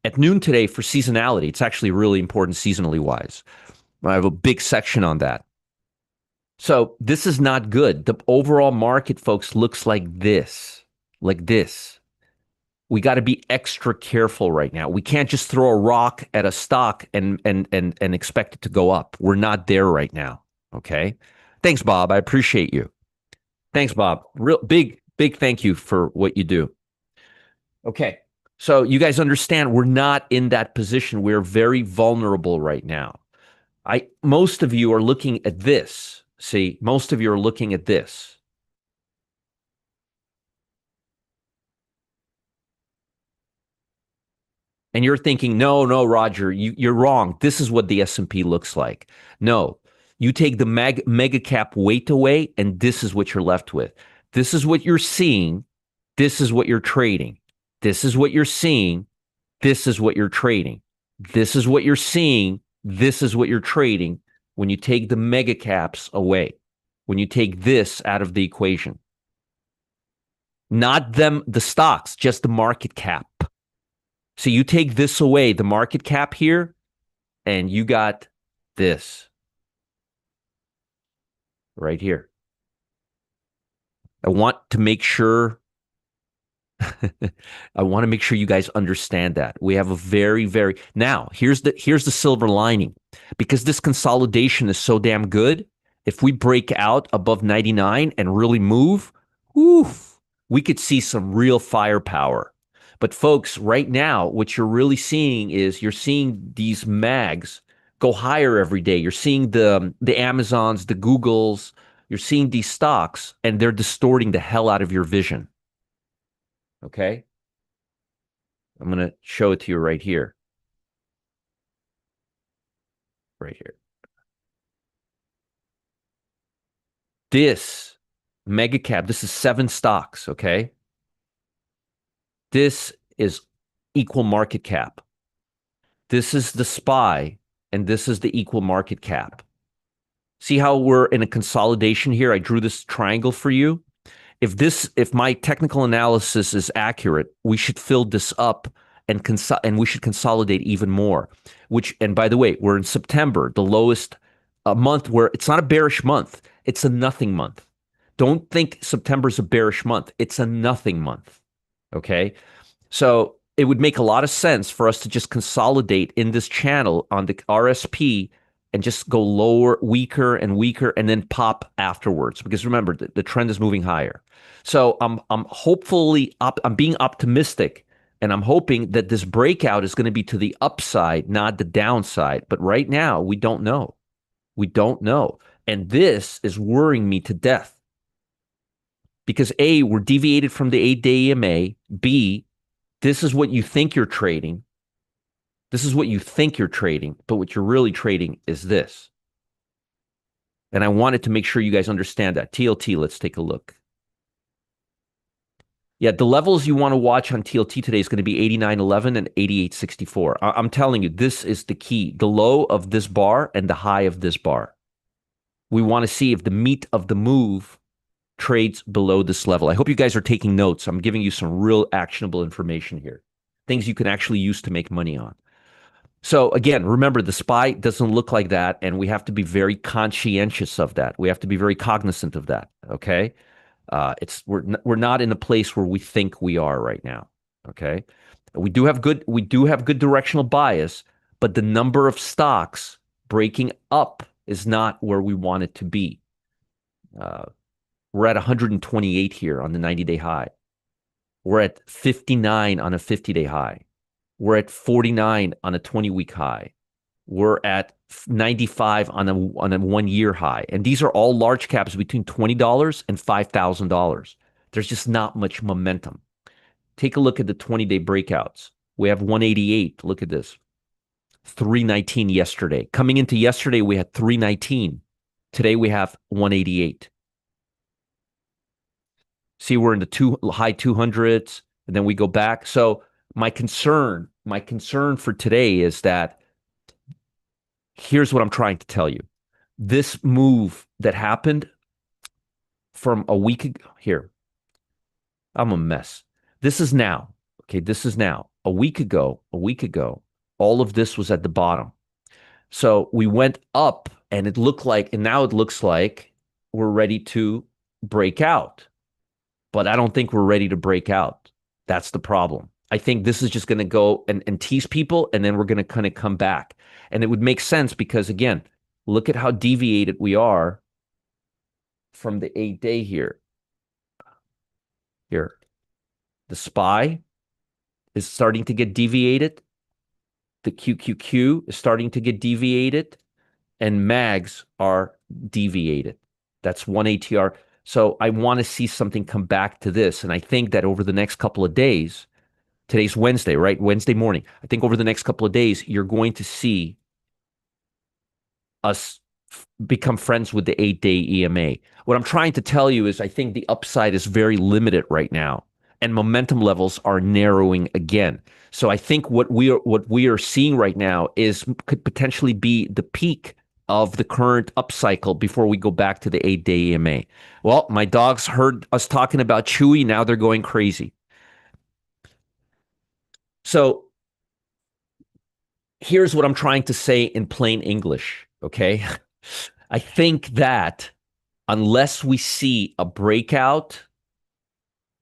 at noon today for seasonality. It's actually really important seasonally wise. I have a big section on that. So this is not good. The overall market, folks, looks like this, like this. We got to be extra careful right now. We can't just throw a rock at a stock and expect it to go up. We're not there right now. Okay. Thanks, Bob. I appreciate you. Thanks, Bob. Real big thank you for what you do. Okay. So you guys understand we're not in that position. We're very vulnerable right now. I most of you are looking at this. See, most of you are looking at this. And you're thinking, no, Roger, you're wrong. This is what the S&P looks like. No, you take the mega cap weight away, and this is what you're left with. This is what you're seeing. This is what you're trading. This is what you're seeing. This is what you're trading. This is what you're seeing. This is what you're trading when you take the mega caps away, when you take this out of the equation. Not them, the stocks, just the market cap. So you take this away, the market cap here, and you got this right here. I want to make sure I want to make sure you guys understand that. We have a very now, here's the silver lining. Because this consolidation is so damn good, if we break out above 99 and really move, oof, we could see some real firepower. But folks, right now, what you're really seeing is you're seeing these mags go higher every day. You're seeing the Amazons, the Googles, you're seeing these stocks, and they're distorting the hell out of your vision. Okay? I'm going to show it to you right here. Right here. This mega cap, this is 7 stocks, okay? This is equal market cap. This is the SPY, and this is the equal market cap. See how we're in a consolidation here? I drew this triangle for you. If my technical analysis is accurate, we should fill this up and we should consolidate even more. And by the way, we're in September, the lowest month where it's not a bearish month, it's a nothing month. Don't think September's a bearish month. It's a nothing month. Okay. So it would make a lot of sense for us to just consolidate in this channel on the RSP and just go lower, weaker and weaker, and then pop afterwards. Because remember, the trend is moving higher. So I'm being optimistic, and I'm hoping that this breakout is going to be to the upside, not the downside. But right now, we don't know. We don't know. And this is worrying me to death. Because A, we're deviated from the 8-day EMA. B, this is what you think you're trading. This is what you think you're trading, but what you're really trading is this. And I wanted to make sure you guys understand that. TLT, let's take a look. Yeah, the levels you want to watch on TLT today is going to be 89.11 and 88.64. I'm telling you, this is the key. The low of this bar and the high of this bar. We want to see if the meat of the move trades below this level. I hope you guys are taking notes. I'm giving you some real actionable information here. Things you can actually use to make money on. So again, remember, the SPY doesn't look like that, and we have to be very conscientious of that. We have to be very cognizant of that. Okay, we're not in a place where we think we are right now. Okay, we do have good directional bias, but the number of stocks breaking up is not where we want it to be. We're at 128 here on the 90-day high. We're at 59 on a 50-day high. We're at 49 on a 20-week high. We're at 95 on a 1-year high. And these are all large caps between $20 and $5,000. There's just not much momentum. Take a look at the 20-day breakouts. We have 188. Look at this. 319 yesterday. Coming into yesterday, we had 319. Today, we have 188. See, we're in the high 200s, and then we go back. So my concern for today is that here's what I'm trying to tell you. This move that happened from a week ago, here, I'm a mess. This is now. Okay, this is now. a week ago, all of this was at the bottom. So we went up and it looked like, and now it looks like we're ready to break out. But I don't think we're ready to break out. That's the problem. I think this is just going to go and tease people, and then we're going to kind of come back. And it would make sense because, again, look at how deviated we are from the 8-day here. Here, the SPY is starting to get deviated. The QQQ is starting to get deviated, and MAGs are deviated. That's one ATR. So I want to see something come back to this. And I think that over the next couple of days, today's Wednesday, right? Wednesday morning. I think over the next couple of days, you're going to see us become friends with the 8-day EMA. What I'm trying to tell you is I think the upside is very limited right now, and momentum levels are narrowing again. So I think what we are seeing right now could potentially be the peak of the current upcycle before we go back to the 8-day EMA. Well, my dogs heard us talking about Chewy. Now they're going crazy. So here's what I'm trying to say in plain English, okay? I think that unless we see a breakout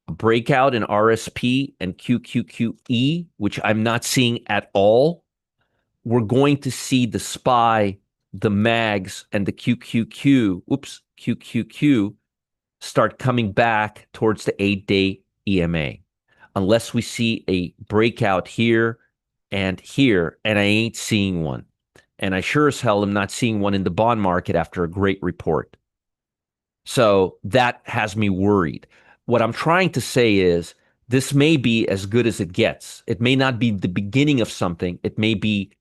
in RSP and QQQE, which I'm not seeing at all, we're going to see the SPY, the MAGs, and the QQQ start coming back towards the 8-day EMA. Unless we see a breakout here, and I ain't seeing one. And I sure as hell am not seeing one in the bond market after a great report. So that has me worried. What I'm trying to say is this may be as good as it gets. It may not be the beginning of something. It may be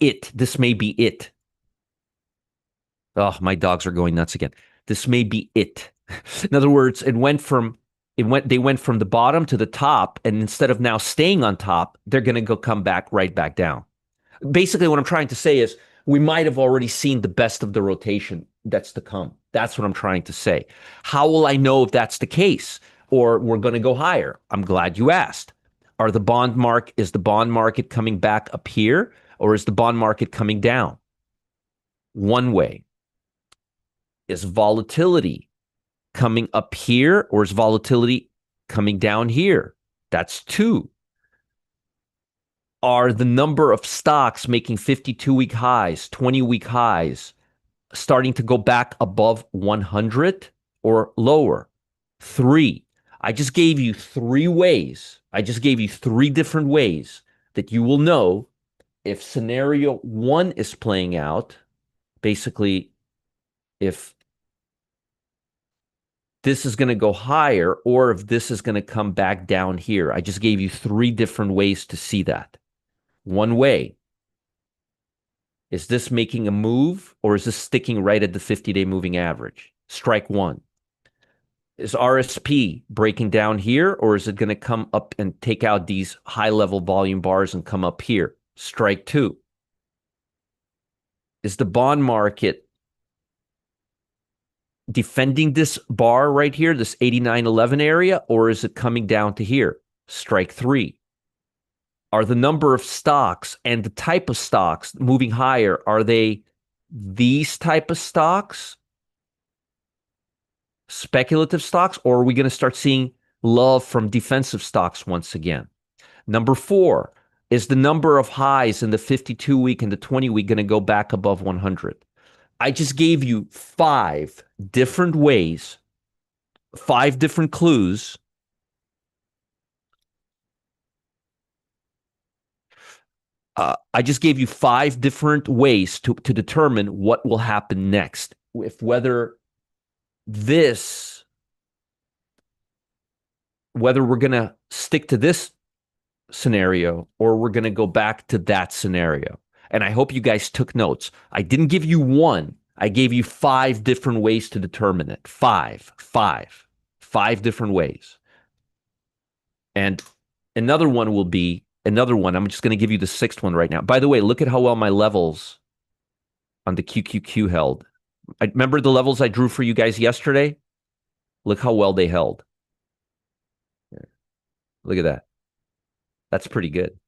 it. This may be it. Oh, my dogs are going nuts again. This may be it. In other words, they went from the bottom to the top, and instead of now staying on top, they're going to come back right back down. Basically, what I'm trying to say is we might have already seen the best of the rotation that's to come. That's what I'm trying to say. How will I know if that's the case or we're going to go higher? I'm glad you asked. Is the bond market coming back up here, or is the bond market coming down? One way. Is volatility coming up here, or is volatility coming down here? That's two. Are the number of stocks making 52-week highs, 20-week highs, starting to go back above 100 or lower? Three. I just gave you three ways. I just gave you three different ways that you will know if scenario one is playing out. Basically, if this is going to go higher or if this is going to come back down here. I just gave you three different ways to see that. One way, is this making a move or is this sticking right at the 50-day moving average? Strike one. Is RSP breaking down here, or is it going to come up and take out these high-level volume bars and come up here? Strike two. Is the bond market defending this bar right here, this 89.11 area, or is it coming down to here? Strike three. Are the number of stocks and the type of stocks moving higher, are they these type of stocks, speculative stocks, or are we going to start seeing love from defensive stocks once again? Number four, is the number of highs in the 52-week and the 20-week going to go back above 100? I just gave you five different ways, five different clues. I just gave you five different ways to determine what will happen next. Whether we're going to stick to this scenario or we're going to go back to that scenario. And I hope you guys took notes. I didn't give you one. I gave you five different ways to determine it. Five different ways. And another one, I'm just going to give you the sixth one right now. By the way, look at how well my levels on the QQQ held. I remember the levels I drew for you guys yesterday? Look how well they held. Look at that. That's pretty good.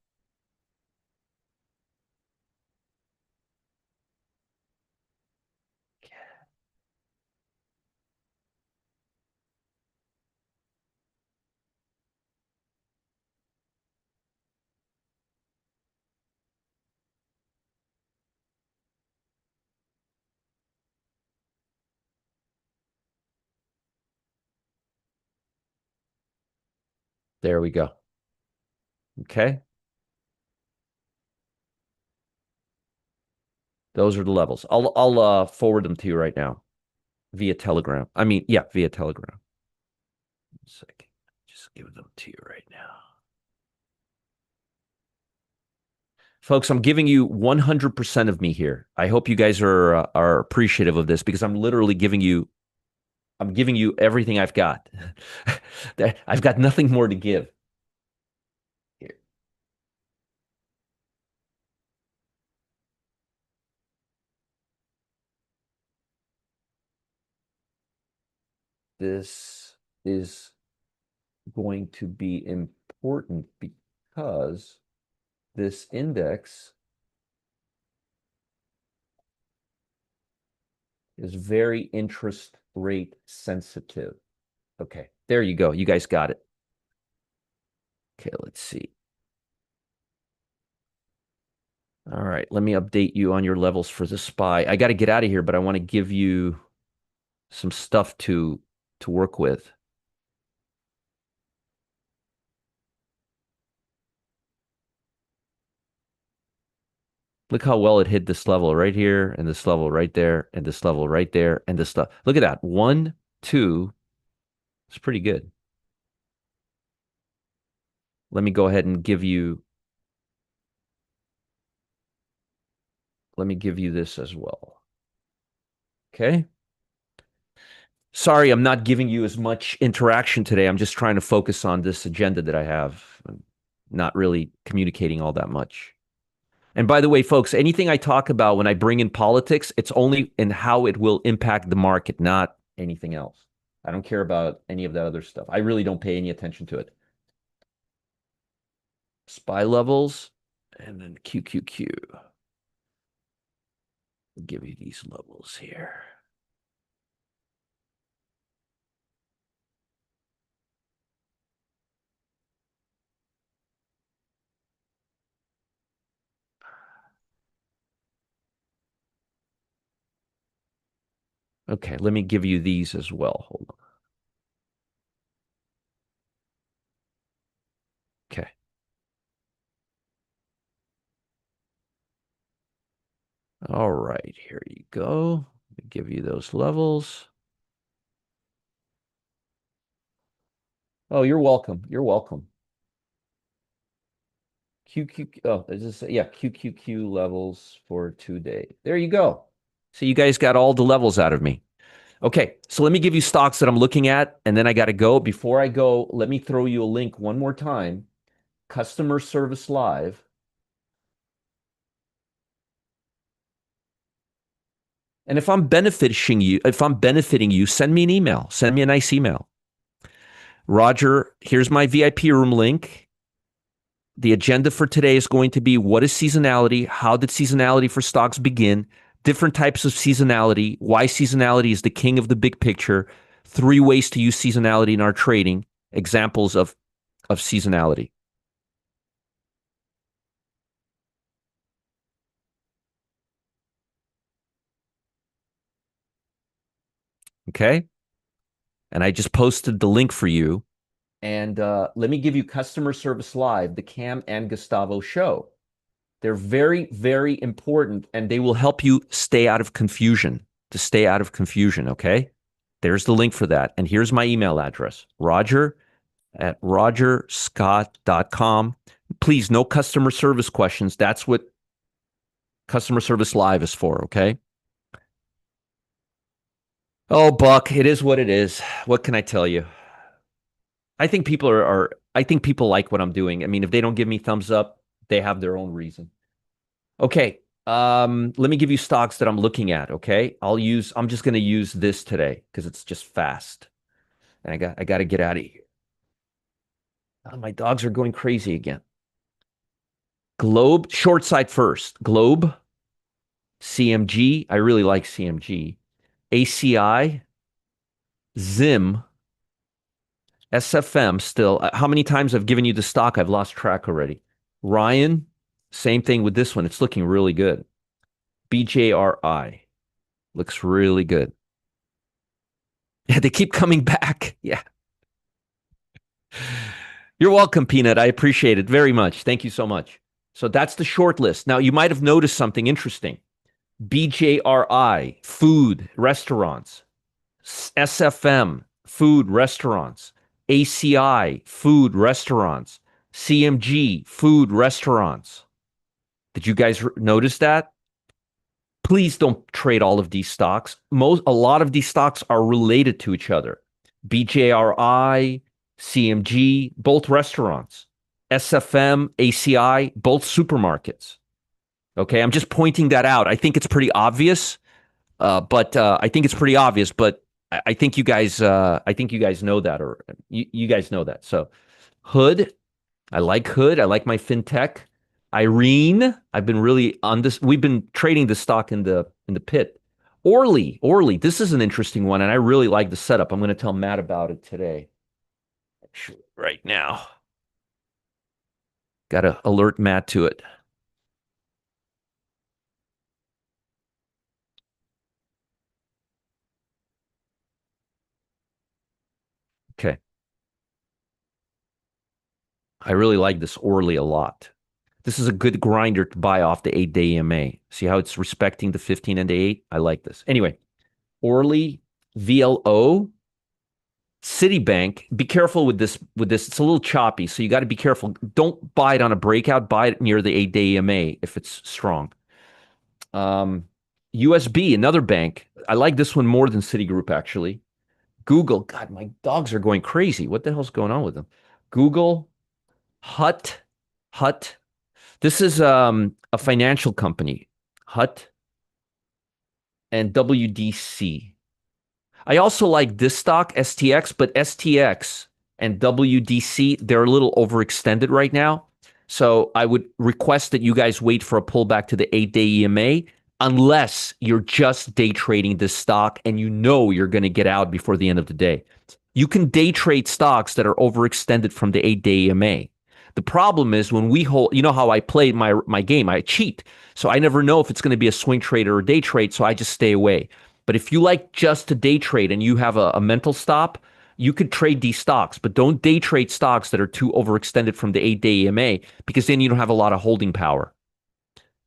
There we go. Okay. Those are the levels. I'll forward them to you right now via Telegram. I mean, yeah, via Telegram. 1 second. Just give them to you right now. Folks, I'm giving you 100% of me here. I hope you guys are appreciative of this because I'm giving you everything I've got. I've got nothing more to give. Here. This is going to be important because this index is very interest rate sensitive. Okay, there you go. You guys got it. Okay, let's see. All right, let me update you on your levels for the SPY. I got to get out of here, but I want to give you some stuff to work with. Look how well it hit this level right here, and this level right there, and this level right there, and this stuff. Look at that. 1, 2. It's pretty good. Let me go ahead and let me give you this as well. Okay. Sorry, I'm not giving you as much interaction today. I'm just trying to focus on this agenda that I have. I'm not really communicating all that much. And by the way, folks, anything I talk about when I bring in politics, it's only in how it will impact the market, not anything else. I don't care about any of that other stuff. I really don't pay any attention to it. SPY levels and then QQQ. I'll give you these levels here. Okay, let me give you these as well. Hold on. Okay. All right, here you go. Let me give you those levels. Oh, you're welcome. You're welcome. QQ, oh, is this, yeah, QQQ levels for today. There you go. So you guys got all the levels out of me. Okay, so let me give you stocks that I'm looking at, and then I got to go. Before I go, let me throw you a link one more time. Customer Service Live. And if I'm benefiting you, send me an email. Send me a nice email. Roger, here's my VIP room link. The agenda for today is going to be what is seasonality? How did seasonality for stocks begin? Different types of seasonality, why seasonality is the king of the big picture, 3 ways to use seasonality in our trading, examples of seasonality. Okay. And I just posted the link for you. And let me give you Customer Service Live, the Cam and Gustavo show. They're very, very important, and they will help you stay out of confusion, to stay out of confusion, okay? There's the link for that. And here's my email address, roger@rogerscott.com. Please, no customer service questions. That's what Customer Service Live is for, okay? Oh, Buck, it is what it is. What can I tell you? I think I think people like what I'm doing. I mean, if they don't give me thumbs up, they have their own reason. Okay. Let me give you stocks that I'm looking at, okay? I'm just gonna use this today because it's just fast. And I gotta get out of here. Oh, my dogs are going crazy again. Globe, short side first. Globe, CMG. I really like CMG. ACI, Zim, SFM still. How many times I've given you the stock? I've lost track already. Ryan, same thing with this one. It's looking really good. BJRI looks really good. Yeah, they keep coming back. Yeah. You're welcome, Peanut. I appreciate it very much. Thank you so much. So that's the short list. Now, you might have noticed something interesting. BJRI, food, restaurants. SFM, food, restaurants. ACI, food, restaurants. CMG, food, restaurants. Did you guys notice that? Please don't trade all of these stocks. A lot of these stocks are related to each other. BJRI, CMG, both restaurants. SFM, ACI, both supermarkets. Okay, I'm just pointing that out. I think it's pretty obvious, but I think it's pretty obvious. But I think I think you guys know that, or you guys know that. So, Hood, I like Hood. I like my fintech. Irene, I've been really on this. We've been trading the stock in the pit. Orly, this is an interesting one, and I really like the setup. I'm going to tell Matt about it today. Actually, right now, got to alert Matt to it. Okay, I really like this Orly a lot. This is a good grinder to buy off the 8-day EMA. See how it's respecting the 15 and the 8? I like this. Anyway, Orly, VLO, Citibank, be careful with this. It's a little choppy, so you got to be careful. Don't buy it on a breakout. Buy it near the 8-day EMA if it's strong. Um, USB, another bank. I like this one more than Citigroup, actually. Google, God, my dogs are going crazy. What the hell's going on with them? Google, Hut, Hut. This is a financial company, Hut and WDC. I also like this stock, STX, but STX and WDC, they're a little overextended right now. So I would request that you guys wait for a pullback to the 8-day EMA unless you're just day trading this stock and you know you're going to get out before the end of the day. You can day trade stocks that are overextended from the 8-day EMA. The problem is when we hold, you know how I play my game, I cheat. So I never know if it's going to be a swing trade or a day trade, so I just stay away. But if you like just to day trade and you have a mental stop, you could trade these stocks, but don't day trade stocks that are too overextended from the 8-day EMA because then you don't have a lot of holding power.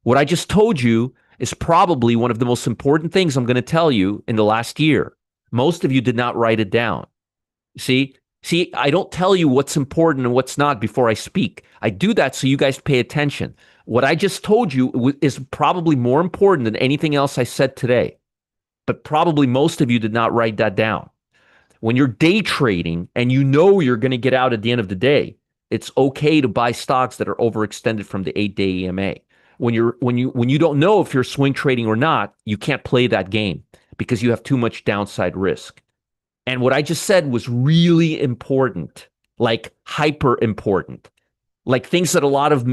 What I just told you is probably one of the most important things I'm going to tell you in the last year. Most of you did not write it down. See, I don't tell you what's important and what's not before I speak. I do that so you guys pay attention. What I just told you is probably more important than anything else I said today, but probably most of you did not write that down. When you're day trading and you know you're going to get out at the end of the day, it's okay to buy stocks that are overextended from the 8-day EMA. When you don't know if you're swing trading or not, you can't play that game because you have too much downside risk. And what I just said was really important, like hyper important, like things that a lot of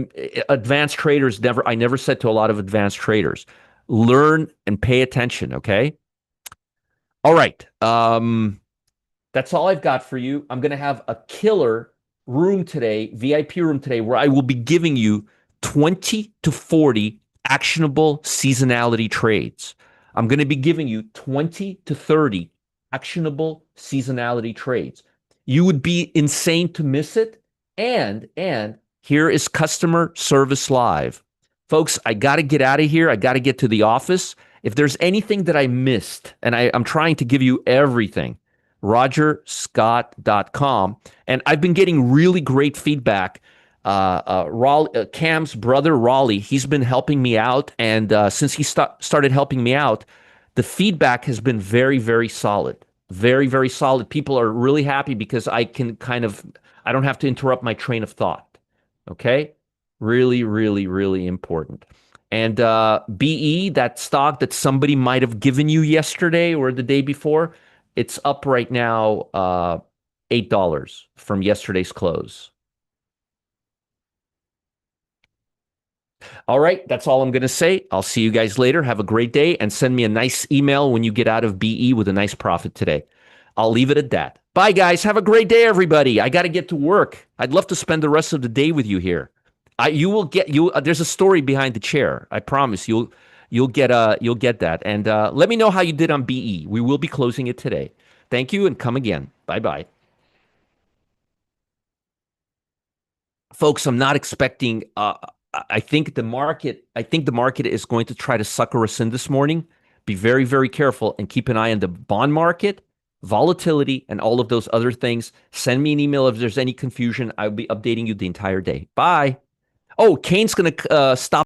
advanced traders I never said to a lot of advanced traders. Learn and pay attention, okay? All right. That's all I've got for you. I'm going to have a killer room today, VIP room today, where I will be giving you 20 to 40 actionable seasonality trades. I'm going to be giving you 20 to 30 actionable seasonality trades. You would be insane to miss it. And here is customer service live. Folks, I got to get out of here. I got to get to the office. If there's anything that I missed, and I'm trying to give you everything, rogerscott.com. And I've been getting really great feedback. Cam's brother, Raleigh, he's been helping me out. And since he started helping me out, the feedback has been very, very solid. Very, very solid. People are really happy because I don't have to interrupt my train of thought. Okay? Really, really, really important. And BE, that stock that somebody might have given you yesterday or the day before, it's up right now $8 from yesterday's close. All right, that's all I'm going to say. I'll see you guys later. Have a great day and send me a nice email when you get out of BE with a nice profit today. I'll leave it at that. Bye, guys. Have a great day, everybody. I got to get to work. I'd love to spend the rest of the day with you here. You will get you. There's a story behind the chair. I promise you'll get that. And let me know how you did on BE. We will be closing it today. Thank you, and come again. Bye bye. folks, I'm not expecting. I think the market is going to try to sucker us in this morning. Be very, very careful and keep an eye on the bond market, volatility, and all of those other things. Send me an email if there's any confusion. I'll be updating you the entire day. Bye. Oh, Kane's going to stop.